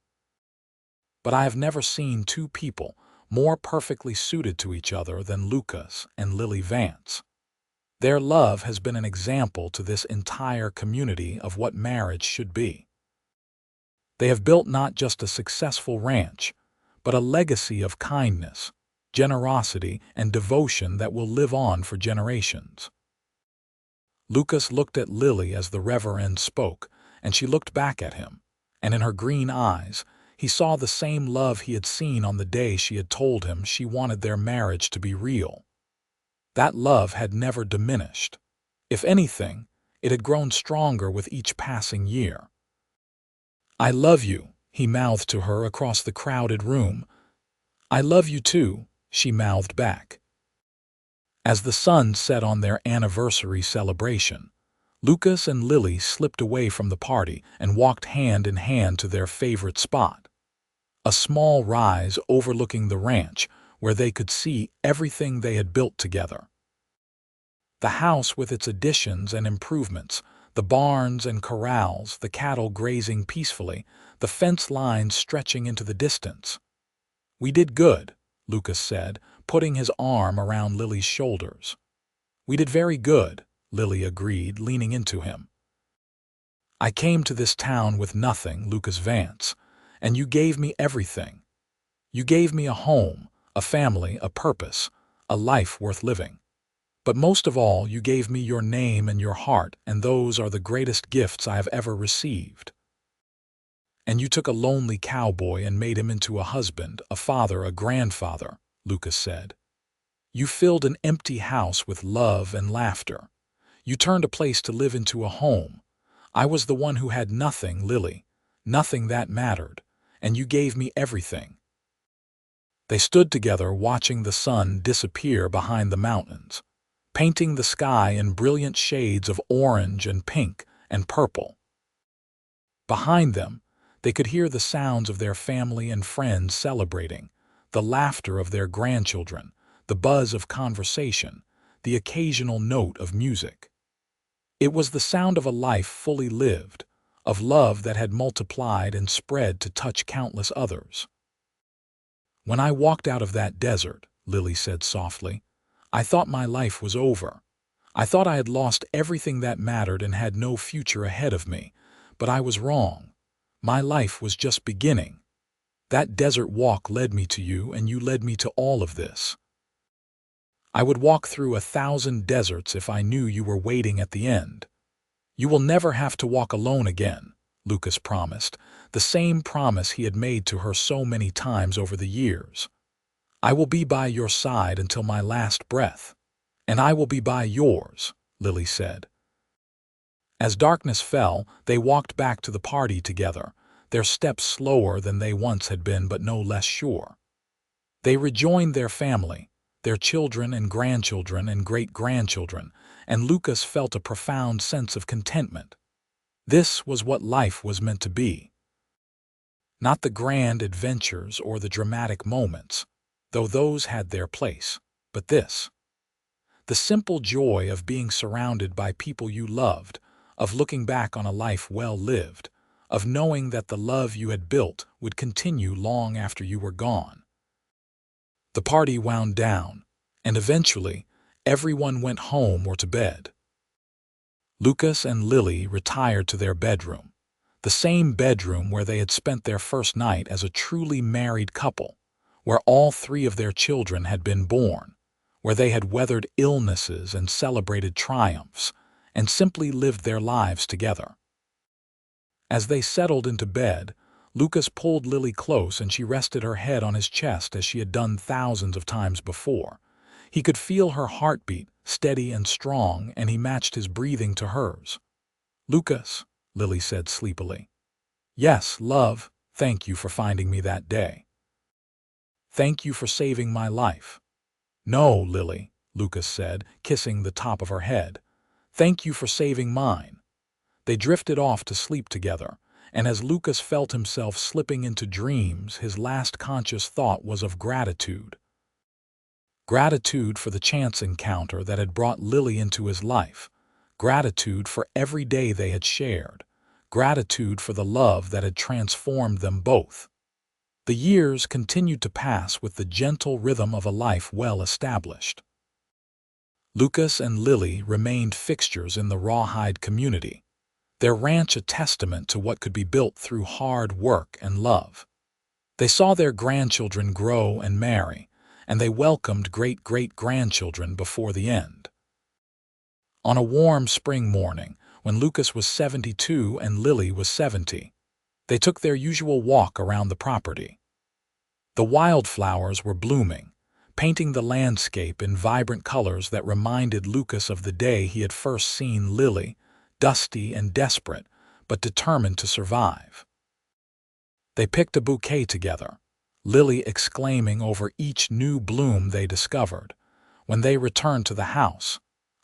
"But I have never seen two people more perfectly suited to each other than Lucas and Lily Vance. Their love has been an example to this entire community of what marriage should be. They have built not just a successful ranch, but a legacy of kindness, generosity, and devotion that will live on for generations." Lucas looked at Lily as the Reverend spoke, and she looked back at him, and in her green eyes, he saw the same love he had seen on the day she had told him she wanted their marriage to be real. That love had never diminished. If anything, it had grown stronger with each passing year. "I love you," he mouthed to her across the crowded room. "I love you too," she mouthed back. As the sun set on their anniversary celebration, Lucas and Lily slipped away from the party and walked hand in hand to their favorite spot, a small rise overlooking the ranch where they could see everything they had built together. The house with its additions and improvements, the barns and corrals, the cattle grazing peacefully, the fence lines stretching into the distance. "We did good," Lucas said, putting his arm around Lily's shoulders. "We did very good," Lily agreed, leaning into him. "I came to this town with nothing, Lucas Vance, and you gave me everything. You gave me a home, a family, a purpose, a life worth living. But most of all, you gave me your name and your heart, and those are the greatest gifts I have ever received." "And you took a lonely cowboy and made him into a husband, a father, a grandfather," Lucas said. "You filled an empty house with love and laughter. You turned a place to live into a home. I was the one who had nothing, Lily, nothing that mattered, and you gave me everything." They stood together watching the sun disappear behind the mountains, painting the sky in brilliant shades of orange and pink and purple. Behind them, they could hear the sounds of their family and friends celebrating, the laughter of their grandchildren, the buzz of conversation, the occasional note of music. It was the sound of a life fully lived, of love that had multiplied and spread to touch countless others. "When I walked out of that desert," Lily said softly, "I thought my life was over. I thought I had lost everything that mattered and had no future ahead of me, but I was wrong. My life was just beginning. That desert walk led me to you, and you led me to all of this. I would walk through 1,000 deserts if I knew you were waiting at the end. You will never have to walk alone again," Lucas promised, the same promise he had made to her so many times over the years. "I will be by your side until my last breath." "And I will be by yours," Lily said. As darkness fell, they walked back to the party together, their steps slower than they once had been but no less sure. They rejoined their family, their children and grandchildren and great-grandchildren, and Lucas felt a profound sense of contentment. This was what life was meant to be. Not the grand adventures or the dramatic moments, though those had their place, but this. The simple joy of being surrounded by people you loved, of looking back on a life well lived, of knowing that the love you had built would continue long after you were gone. The party wound down, and eventually, everyone went home or to bed. Lucas and Lily retired to their bedroom, the same bedroom where they had spent their first night as a truly married couple, where all three of their children had been born, where they had weathered illnesses and celebrated triumphs, and simply lived their lives together. As they settled into bed, Lucas pulled Lily close and she rested her head on his chest as she had done thousands of times before. He could feel her heartbeat, steady and strong, and he matched his breathing to hers. "Lucas," Lily said sleepily. "Yes, love, thank you for finding me that day. Thank you for saving my life." "No, Lily," Lucas said, kissing the top of her head. "Thank you for saving mine." They drifted off to sleep together, and as Lucas felt himself slipping into dreams, his last conscious thought was of gratitude. Gratitude for the chance encounter that had brought Lily into his life. Gratitude for every day they had shared. Gratitude for the love that had transformed them both. The years continued to pass with the gentle rhythm of a life well established. Lucas and Lily remained fixtures in the Rawhide community, their ranch a testament to what could be built through hard work and love. They saw their grandchildren grow and marry, and they welcomed great-great-grandchildren before the end. On a warm spring morning, when Lucas was 72 and Lily was 70, they took their usual walk around the property. The wildflowers were blooming, painting the landscape in vibrant colors that reminded Lucas of the day he had first seen Lily, dusty and desperate, but determined to survive. They picked a bouquet together, Lily exclaiming over each new bloom they discovered. When they returned to the house,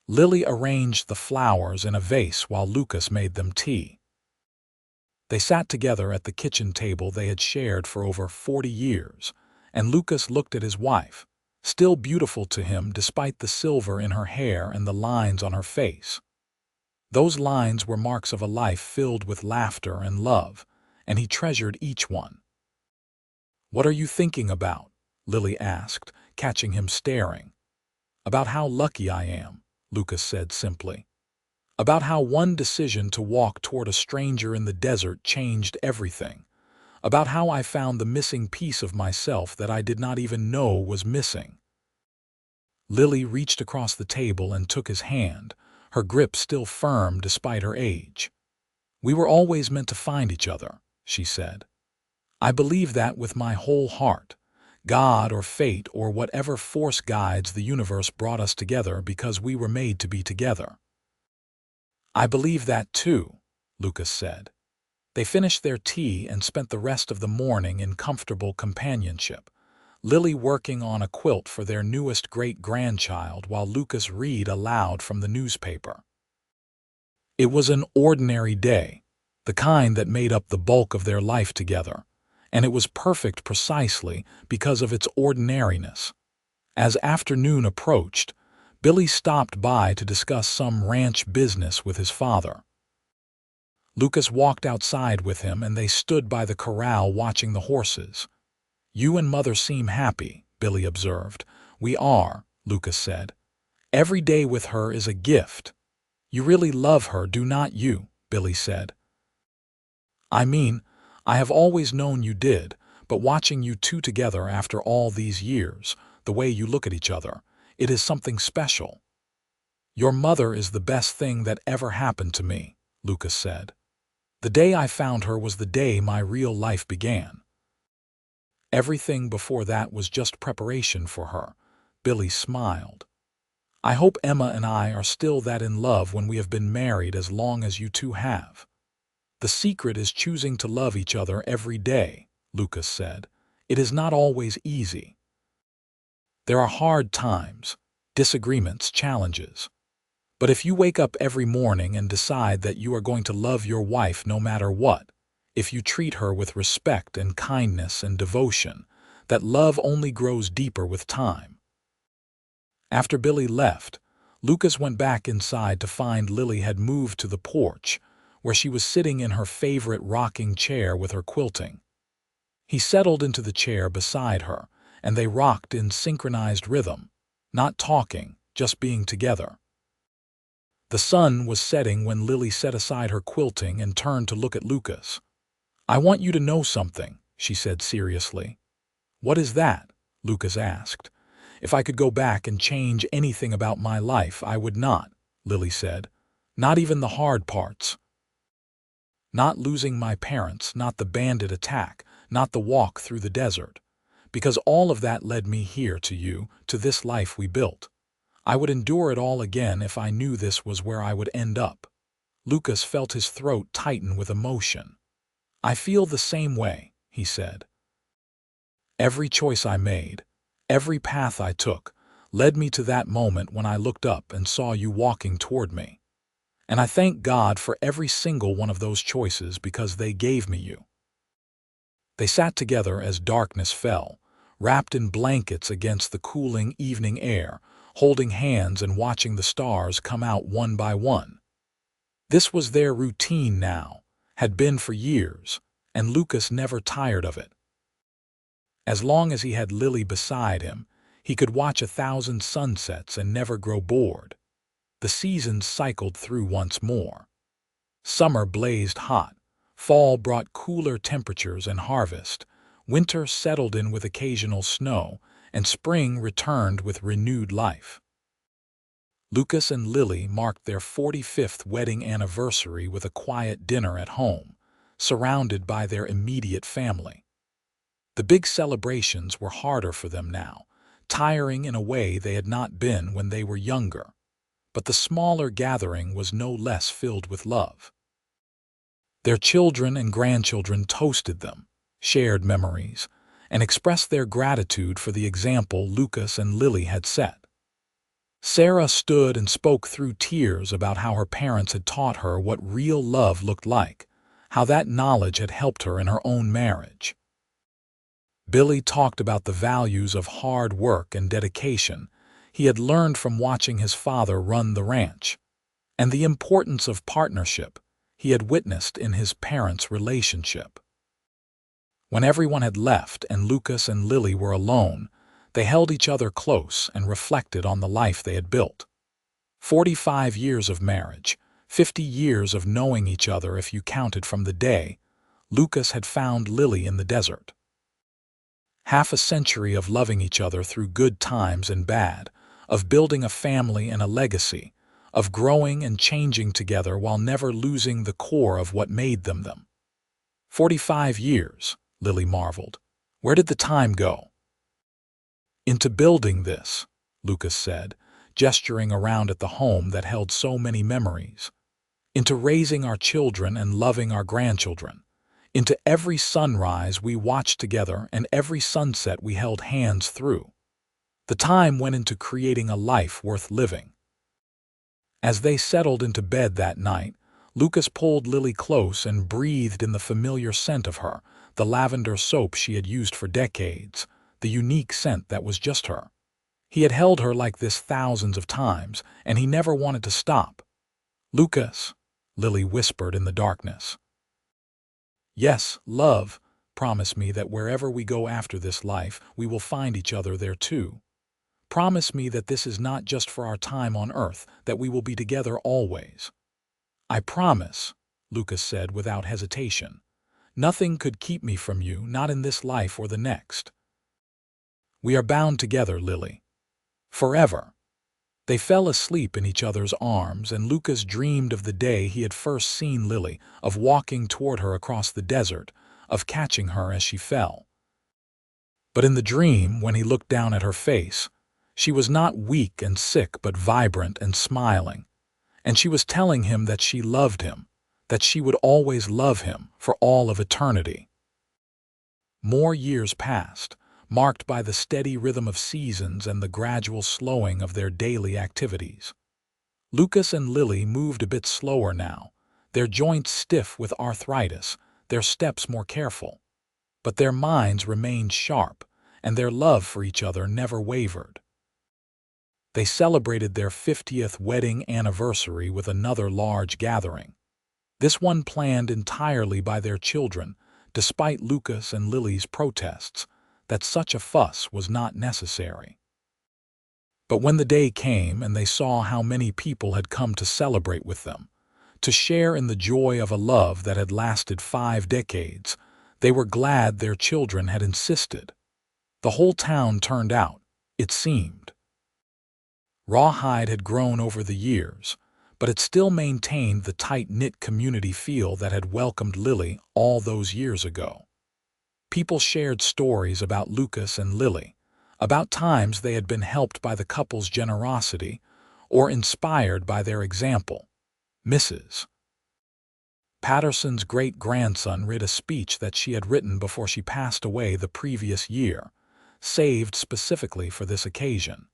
Lily arranged the flowers in a vase while Lucas made them tea. They sat together at the kitchen table they had shared for over 40 years, and Lucas looked at his wife, still beautiful to him despite the silver in her hair and the lines on her face. Those lines were marks of a life filled with laughter and love, and he treasured each one. "What are you thinking about?" Lily asked, catching him staring. "About how lucky I am," Lucas said simply. "About how one decision to walk toward a stranger in the desert changed everything. About how I found the missing piece of myself that I did not even know was missing." Lily reached across the table and took his hand, her grip still firm despite her age. "We were always meant to find each other," she said. "I believe that with my whole heart. God or fate or whatever force guides the universe brought us together because we were made to be together." "I believe that too," Lucas said. They finished their tea and spent the rest of the morning in comfortable companionship, Lily working on a quilt for their newest great-grandchild while Lucas read aloud from the newspaper. It was an ordinary day, the kind that made up the bulk of their life together, and it was perfect precisely because of its ordinariness. As afternoon approached, Billy stopped by to discuss some ranch business with his father. Lucas walked outside with him and they stood by the corral watching the horses. "You and Mother seem happy," Billy observed. "We are," Lucas said. "Every day with her is a gift." "You really love her, do not you?" Billy said. "I mean, I have always known you did, but watching you two together after all these years, the way you look at each other, it is something special." "Your mother is the best thing that ever happened to me," Lucas said. "The day I found her was the day my real life began. Everything before that was just preparation for her." Billy smiled. "I hope Emma and I are still that in love when we have been married as long as you two have." "The secret is choosing to love each other every day," Lucas said. "It is not always easy. There are hard times, disagreements, challenges. But if you wake up every morning and decide that you are going to love your wife no matter what, if you treat her with respect and kindness and devotion, that love only grows deeper with time." After Billy left, Lucas went back inside to find Lily had moved to the porch, where she was sitting in her favorite rocking chair with her quilting. He settled into the chair beside her, and they rocked in synchronized rhythm, not talking, just being together. The sun was setting when Lily set aside her quilting and turned to look at Lucas. "I want you to know something," she said seriously. "What is that?" Lucas asked. "If I could go back and change anything about my life, I would not," Lily said. "Not even the hard parts. Not losing my parents, not the bandit attack, not the walk through the desert. Because all of that led me here to you, to this life we built. I would endure it all again if I knew this was where I would end up." Lucas felt his throat tighten with emotion. "I feel the same way," he said. "Every choice I made, every path I took, led me to that moment when I looked up and saw you walking toward me. And I thank God for every single one of those choices because they gave me you." They sat together as darkness fell, wrapped in blankets against the cooling evening air, holding hands and watching the stars come out one by one. This was their routine now, had been for years, and Lucas never tired of it. As long as he had Lily beside him, he could watch 1,000 sunsets and never grow bored. The seasons cycled through once more. Summer blazed hot, fall brought cooler temperatures and harvest, winter settled in with occasional snow, and spring returned with renewed life. Lucas and Lily marked their 45th wedding anniversary with a quiet dinner at home, surrounded by their immediate family. The big celebrations were harder for them now, tiring in a way they had not been when they were younger. But the smaller gathering was no less filled with love. Their children and grandchildren toasted them, shared memories, and expressed their gratitude for the example Lucas and Lily had set. Sarah stood and spoke through tears about how her parents had taught her what real love looked like, how that knowledge had helped her in her own marriage. Billy talked about the values of hard work and dedication he had learned from watching his father run the ranch, and the importance of partnership he had witnessed in his parents' relationship. When everyone had left and Lucas and Lily were alone, they held each other close and reflected on the life they had built. 45 years of marriage, 50 years of knowing each other if you counted from the day Lucas had found Lily in the desert. Half a century of loving each other through good times and bad, of building a family and a legacy, of growing and changing together while never losing the core of what made them. 45 years, Lily marveled. Where did the time go? Into building this, Lucas said, gesturing around at the home that held so many memories. Into raising our children and loving our grandchildren. Into every sunrise we watched together and every sunset we held hands through. The time went into creating a life worth living. As they settled into bed that night, Lucas pulled Lily close and breathed in the familiar scent of her, the lavender soap she had used for decades, the unique scent that was just her. He had held her like this thousands of times, and he never wanted to stop. "Lucas," Lily whispered in the darkness. "Yes, love, promise me that wherever we go after this life, we will find each other there too. Promise me that this is not just for our time on earth, that we will be together always." "I promise," Lucas said without hesitation. "Nothing could keep me from you, not in this life or the next. We are bound together, Lily. Forever." They fell asleep in each other's arms, and Lucas dreamed of the day he had first seen Lily, of walking toward her across the desert, of catching her as she fell. But in the dream, when he looked down at her face, she was not weak and sick but vibrant and smiling, and she was telling him that she loved him, that she would always love him for all of eternity. More years passed, marked by the steady rhythm of seasons and the gradual slowing of their daily activities. Lucas and Lily moved a bit slower now, their joints stiff with arthritis, their steps more careful. But their minds remained sharp, and their love for each other never wavered. They celebrated their 50th wedding anniversary with another large gathering. This one planned entirely by their children, despite Lucas and Lily's protests that such a fuss was not necessary. But when the day came and they saw how many people had come to celebrate with them, to share in the joy of a love that had lasted 5 decades, they were glad their children had insisted. The whole town turned out, it seemed. Rawhide had grown over the years, but it still maintained the tight-knit community feel that had welcomed Lily all those years ago. People shared stories about Lucas and Lily, about times they had been helped by the couple's generosity or inspired by their example. Mrs. Patterson's great-grandson read a speech that she had written before she passed away the previous year, saved specifically for this occasion.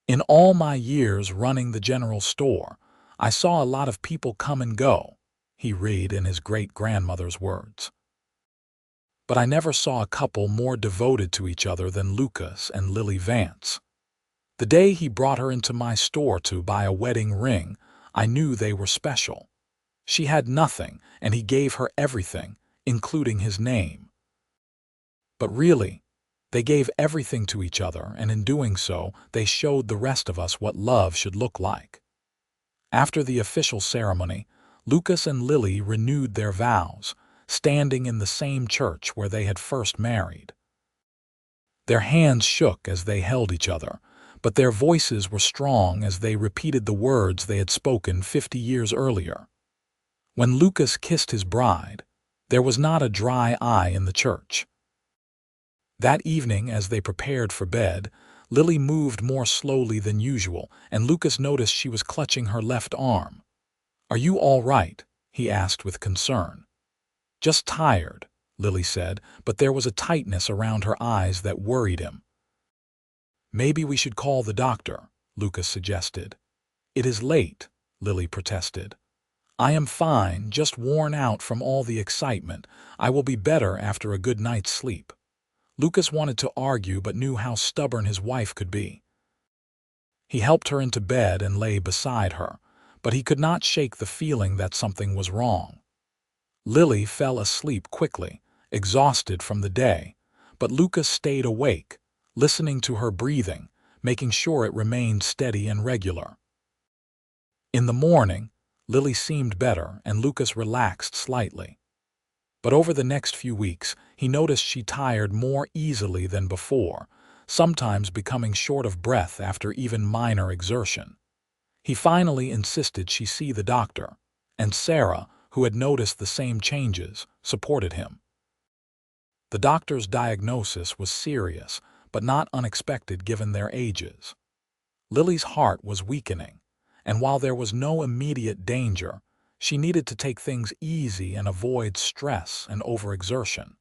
In all my years running the general store, I saw a lot of people come and go, he read in his great-grandmother's words. But I never saw a couple more devoted to each other than Lucas and Lily Vance. The day he brought her into my store to buy a wedding ring, I knew they were special. She had nothing, and he gave her everything, including his name. But really, they gave everything to each other, and in doing so, they showed the rest of us what love should look like. After the official ceremony, Lucas and Lily renewed their vows, standing in the same church where they had first married. Their hands shook as they held each other, but their voices were strong as they repeated the words they had spoken 50 years earlier. When Lucas kissed his bride, there was not a dry eye in the church. That evening, as they prepared for bed, Lily moved more slowly than usual, and Lucas noticed she was clutching her left arm. "Are you all right?" he asked with concern. "Just tired," Lily said, but there was a tightness around her eyes that worried him. "Maybe we should call the doctor," Lucas suggested. "It is late," Lily protested. "I am fine, just worn out from all the excitement. I will be better after a good night's sleep." Lucas wanted to argue but knew how stubborn his wife could be. He helped her into bed and lay beside her, but he could not shake the feeling that something was wrong. Lily fell asleep quickly, exhausted from the day, but Lucas stayed awake, listening to her breathing, making sure it remained steady and regular. In the morning, Lily seemed better and Lucas relaxed slightly. But over the next few weeks, he noticed she tired more easily than before, sometimes becoming short of breath after even minor exertion. He finally insisted she see the doctor, and Sarah, who had noticed the same changes, supported him. The doctor's diagnosis was serious, but not unexpected given their ages. Lily's heart was weakening, and while there was no immediate danger, she needed to take things easy and avoid stress and overexertion.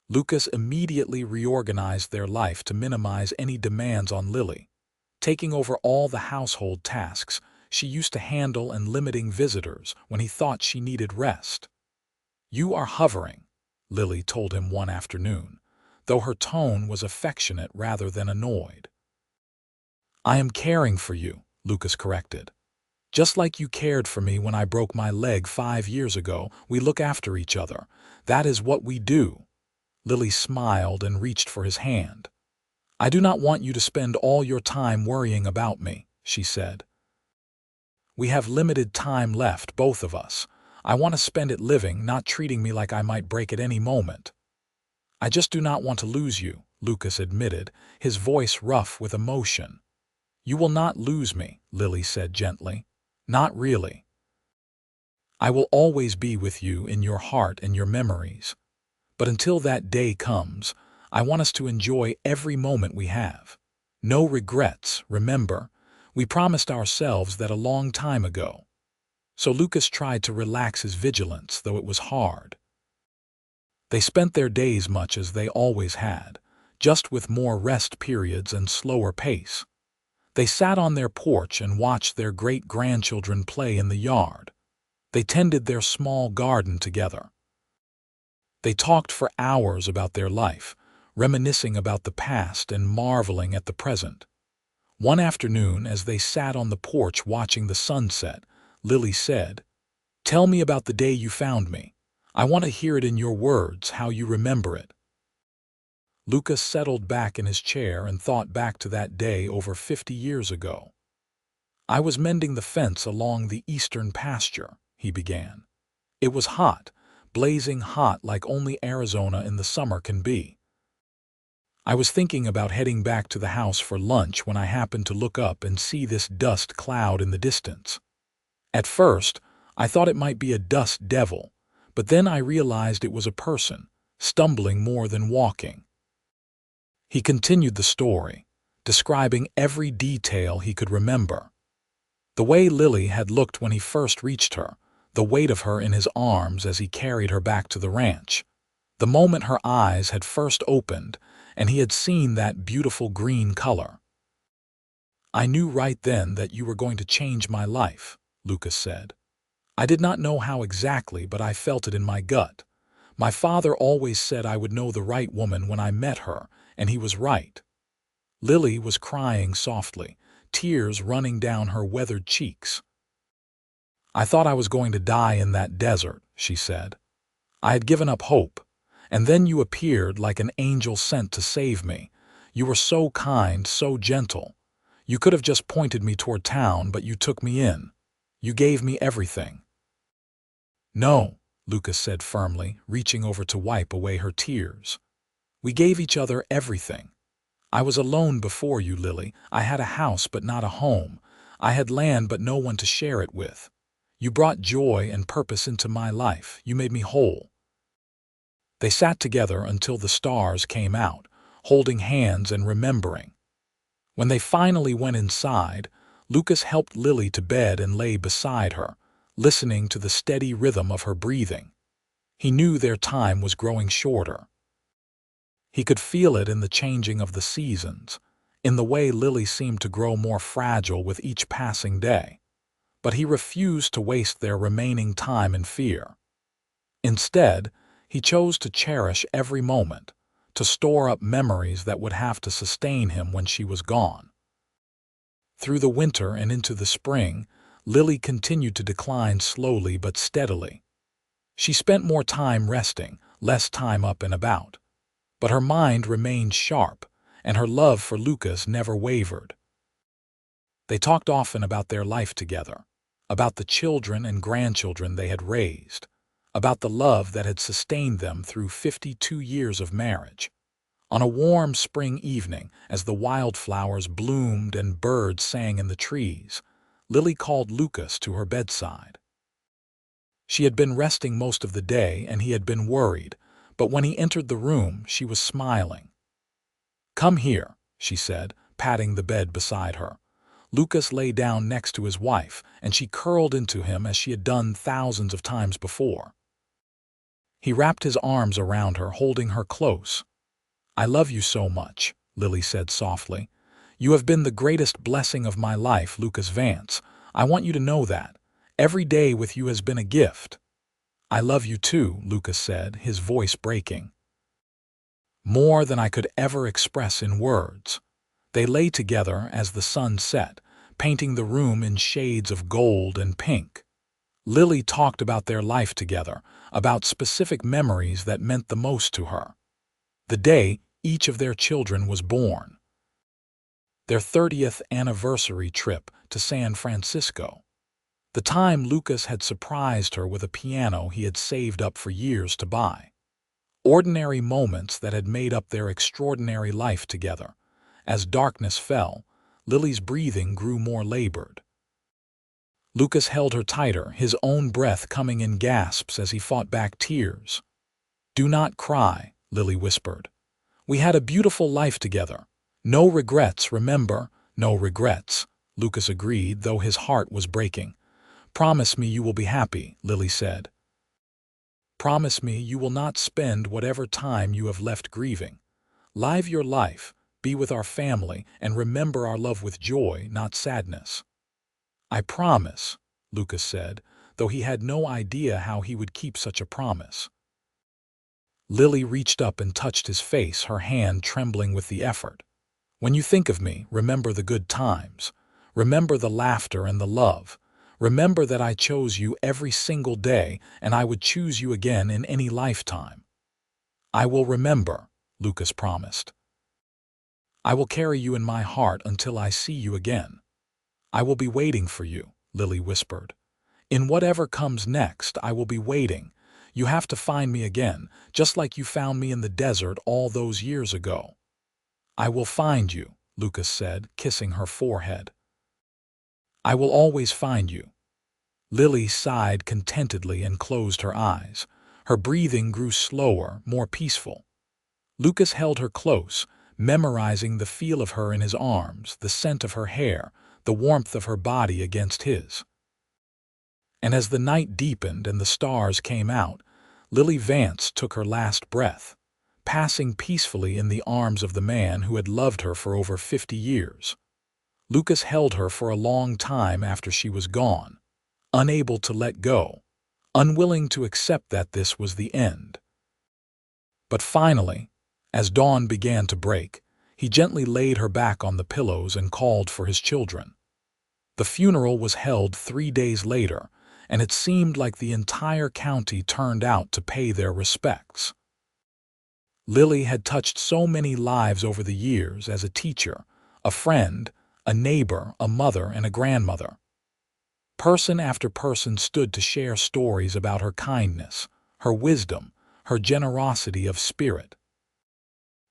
Lucas immediately reorganized their life to minimize any demands on Lily, taking over all the household tasks she used to handle and limiting visitors when he thought she needed rest. "You are hovering," Lily told him one afternoon, though her tone was affectionate rather than annoyed. "I am caring for you," Lucas corrected. "Just like you cared for me when I broke my leg 5 years ago, we look after each other. That is what we do." Lily smiled and reached for his hand. "I do not want you to spend all your time worrying about me," she said. "We have limited time left, both of us. I want to spend it living, not treating me like I might break at any moment." "I just do not want to lose you," Lucas admitted, his voice rough with emotion. "You will not lose me," Lily said gently. "Not really. I will always be with you in your heart and your memories. But until that day comes, I want us to enjoy every moment we have. No regrets, remember? We promised ourselves that a long time ago." So Lucas tried to relax his vigilance, though it was hard. They spent their days much as they always had, just with more rest periods and slower pace. They sat on their porch and watched their great-grandchildren play in the yard. They tended their small garden together. They talked for hours about their life, reminiscing about the past and marveling at the present. One afternoon, as they sat on the porch watching the sunset, Lily said, "Tell me about the day you found me. I want to hear it in your words, how you remember it." Lucas settled back in his chair and thought back to that day over 50 years ago. "I was mending the fence along the eastern pasture," he began. "It was hot, blazing hot like only Arizona in the summer can be. I was thinking about heading back to the house for lunch when I happened to look up and see this dust cloud in the distance. At first, I thought it might be a dust devil, but then I realized it was a person, stumbling more than walking." He continued the story, describing every detail he could remember. The way Lily had looked when he first reached her, the weight of her in his arms as he carried her back to the ranch, the moment her eyes had first opened and he had seen that beautiful green color. "I knew right then that you were going to change my life," Lucas said. "I did not know how exactly, but I felt it in my gut. My father always said I would know the right woman when I met her, and he was right." Lily was crying softly, tears running down her weathered cheeks. "I thought I was going to die in that desert," she said. "I had given up hope, and then you appeared like an angel sent to save me. You were so kind, so gentle. You could have just pointed me toward town, but you took me in. You gave me everything." "No," Lucas said firmly, reaching over to wipe away her tears. "We gave each other everything. I was alone before you, Lily. I had a house but not a home. I had land but no one to share it with. You brought joy and purpose into my life. You made me whole." They sat together until the stars came out, holding hands and remembering. When they finally went inside, Lucas helped Lily to bed and lay beside her, listening to the steady rhythm of her breathing. He knew their time was growing shorter. He could feel it in the changing of the seasons, in the way Lily seemed to grow more fragile with each passing day. But he refused to waste their remaining time in fear. Instead, he chose to cherish every moment, to store up memories that would have to sustain him when she was gone. Through the winter and into the spring, Lily continued to decline slowly but steadily. She spent more time resting, less time up and about. But her mind remained sharp, and her love for Lucas never wavered. They talked often about their life together, about the children and grandchildren they had raised, about the love that had sustained them through 52 years of marriage. On a warm spring evening, as the wildflowers bloomed and birds sang in the trees, Lily called Lucas to her bedside. She had been resting most of the day and he had been worried, but when he entered the room, she was smiling. "Come here," she said, patting the bed beside her. Lucas lay down next to his wife, and she curled into him as she had done thousands of times before. He wrapped his arms around her, holding her close. "I love you so much," Lily said softly. "You have been the greatest blessing of my life, Lucas Vance. I want you to know that. Every day with you has been a gift." "I love you too," Lucas said, his voice breaking. "More than I could ever express in words." They lay together as the sun set, painting the room in shades of gold and pink. Lily talked about their life together, about specific memories that meant the most to her. The day each of their children was born. Their 30th anniversary trip to San Francisco. The time Lucas had surprised her with a piano he had saved up for years to buy. Ordinary moments that had made up their extraordinary life together. As darkness fell, Lily's breathing grew more labored. Lucas held her tighter, his own breath coming in gasps as he fought back tears. "Do not cry," Lily whispered. "We had a beautiful life together. No regrets, remember, no regrets," Lucas agreed, though his heart was breaking. "Promise me you will be happy," Lily said. "Promise me you will not spend whatever time you have left grieving. Live your life, be with our family, and remember our love with joy, not sadness." "I promise," Lucas said, though he had no idea how he would keep such a promise. Lily reached up and touched his face, her hand trembling with the effort. "When you think of me, remember the good times. Remember the laughter and the love. Remember that I chose you every single day, and I would choose you again in any lifetime." "I will remember," Lucas promised. "I will carry you in my heart until I see you again. I will be waiting for you," Lily whispered. "In whatever comes next, I will be waiting. You have to find me again, just like you found me in the desert all those years ago." "I will find you," Lucas said, kissing her forehead. "I will always find you." Lily sighed contentedly and closed her eyes. Her breathing grew slower, more peaceful. Lucas held her close, memorizing the feel of her in his arms, the scent of her hair, the warmth of her body against his. And as the night deepened and the stars came out, Lily Vance took her last breath, passing peacefully in the arms of the man who had loved her for over 50 years. Lucas held her for a long time after she was gone, unable to let go, unwilling to accept that this was the end. But finally, as dawn began to break, he gently laid her back on the pillows and called for his children. The funeral was held 3 days later, and it seemed like the entire county turned out to pay their respects. Lily had touched so many lives over the years as a teacher, a friend, a neighbor, a mother, and a grandmother. Person after person stood to share stories about her kindness, her wisdom, her generosity of spirit.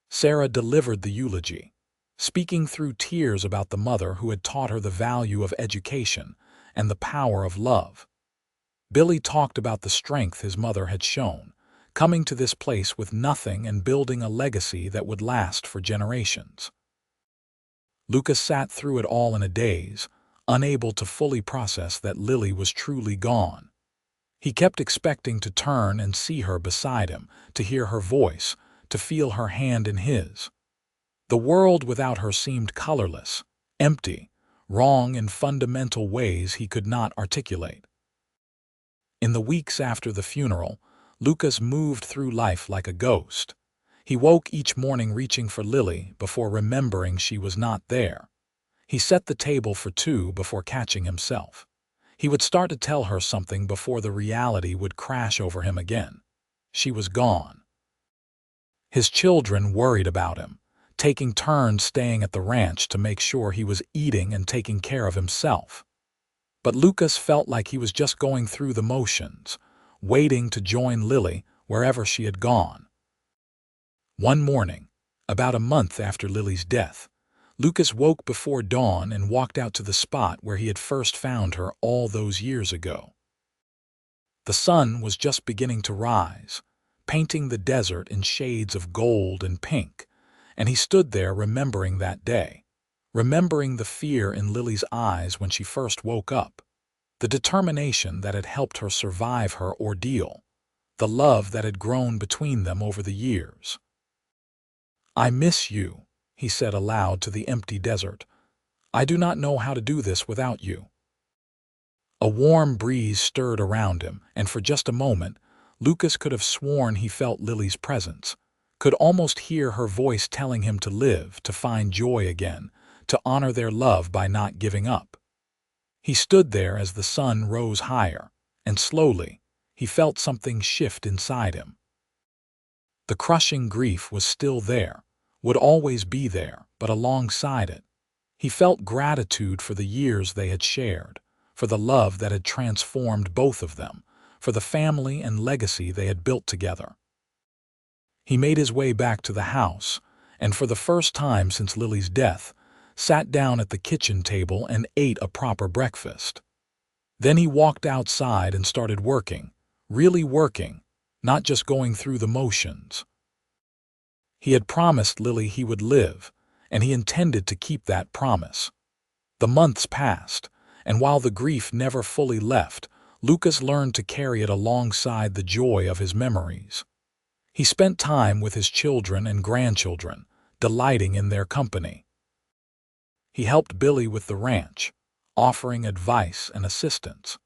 Sarah delivered the eulogy, speaking through tears about the mother who had taught her the value of education and the power of love. Billy talked about the strength his mother had shown, coming to this place with nothing and building a legacy that would last for generations. Lucas sat through it all in a daze, unable to fully process that Lily was truly gone. He kept expecting to turn and see her beside him, to hear her voice, to feel her hand in his. The world without her seemed colorless, empty, wrong in fundamental ways he could not articulate. In the weeks after the funeral, Lucas moved through life like a ghost. He woke each morning reaching for Lily before remembering she was not there. He set the table for two before catching himself. He would start to tell her something before the reality would crash over him again. She was gone. His children worried about him, taking turns staying at the ranch to make sure he was eating and taking care of himself. But Lucas felt like he was just going through the motions, waiting to join Lily wherever she had gone. One morning, about a month after Lily's death, Lucas woke before dawn and walked out to the spot where he had first found her all those years ago. The sun was just beginning to rise, painting the desert in shades of gold and pink, and he stood there remembering that day, remembering the fear in Lily's eyes when she first woke up, the determination that had helped her survive her ordeal, the love that had grown between them over the years. "I miss you," he said aloud to the empty desert. "I do not know how to do this without you." A warm breeze stirred around him, and for just a moment, Lucas could have sworn he felt Lily's presence, could almost hear her voice telling him to live, to find joy again, to honor their love by not giving up. He stood there as the sun rose higher, and slowly, he felt something shift inside him. The crushing grief was still there, would always be there, but alongside it, he felt gratitude for the years they had shared, for the love that had transformed both of them, for the family and legacy they had built together. He made his way back to the house, and for the first time since Lily's death, sat down at the kitchen table and ate a proper breakfast. Then he walked outside and started working, really working, not just going through the motions. He had promised Lily he would live, and he intended to keep that promise. The months passed, and while the grief never fully left, Lucas learned to carry it alongside the joy of his memories. He spent time with his children and grandchildren, delighting in their company. He helped Billy with the ranch, offering advice and assistance.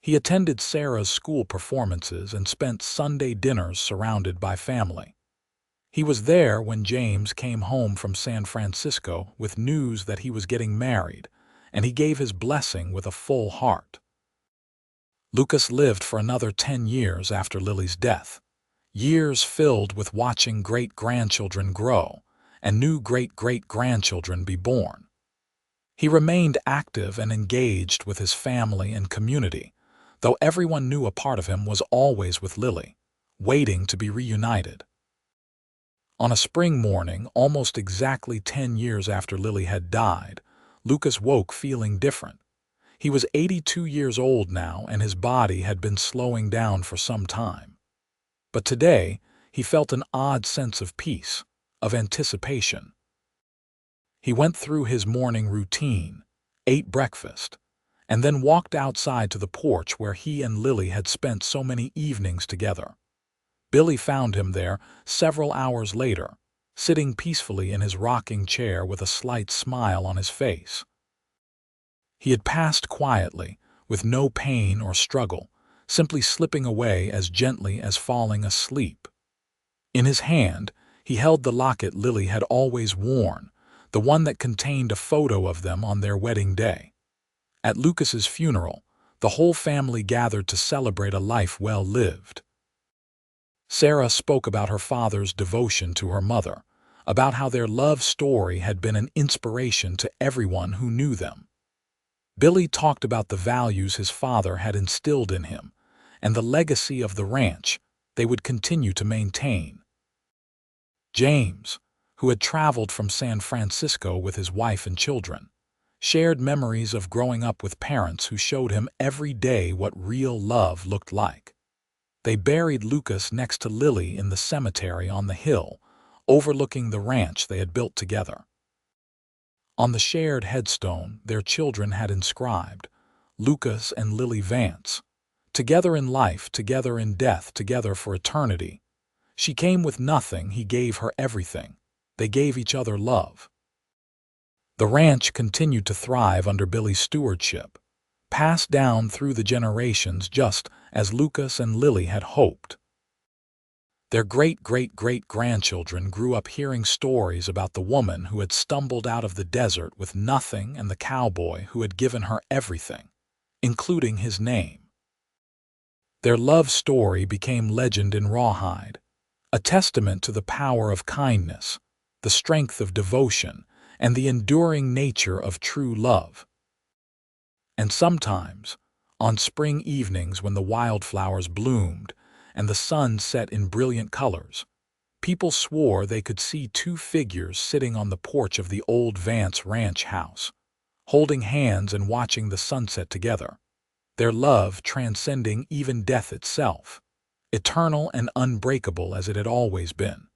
He attended Sarah's school performances and spent Sunday dinners surrounded by family. He was there when James came home from San Francisco with news that he was getting married, and he gave his blessing with a full heart. Lucas lived for another 10 years after Lily's death. years filled with watching great-grandchildren grow and new great-great-grandchildren be born. He remained active and engaged with his family and community, though everyone knew a part of him was always with Lily, waiting to be reunited. On a spring morning, almost exactly 10 years after Lily had died, Lucas woke feeling different. He was 82 years old now, and his body had been slowing down for some time. But today, he felt an odd sense of peace, of anticipation. He went through his morning routine, ate breakfast, and then walked outside to the porch where he and Lily had spent so many evenings together. Billy found him there several hours later, sitting peacefully in his rocking chair with a slight smile on his face. He had passed quietly, with no pain or struggle, simply slipping away as gently as falling asleep. In his hand, he held the locket Lily had always worn, the one that contained a photo of them on their wedding day. At Lucas's funeral, the whole family gathered to celebrate a life well lived. Sarah spoke about her father's devotion to her mother, about how their love story had been an inspiration to everyone who knew them. Billy talked about the values his father had instilled in him and the legacy of the ranch they would continue to maintain. James, who had traveled from San Francisco with his wife and children, shared memories of growing up with parents who showed him every day what real love looked like. They buried Lucas next to Lily in the cemetery on the hill, overlooking the ranch they had built together. On the shared headstone, their children had inscribed, "Lucas and Lily Vance, together in life, together in death, together for eternity. She came with nothing, he gave her everything. They gave each other love." The ranch continued to thrive under Billy's stewardship, passed down through the generations just as Lucas and Lily had hoped. Their great-great-great-grandchildren grew up hearing stories about the woman who had stumbled out of the desert with nothing and the cowboy who had given her everything, including his name. Their love story became legend in Rawhide, a testament to the power of kindness, the strength of devotion, and the enduring nature of true love. And sometimes, on spring evenings when the wildflowers bloomed and the sun set in brilliant colors, people swore they could see two figures sitting on the porch of the old Vance ranch house, holding hands and watching the sunset together, their love transcending even death itself, eternal and unbreakable as it had always been.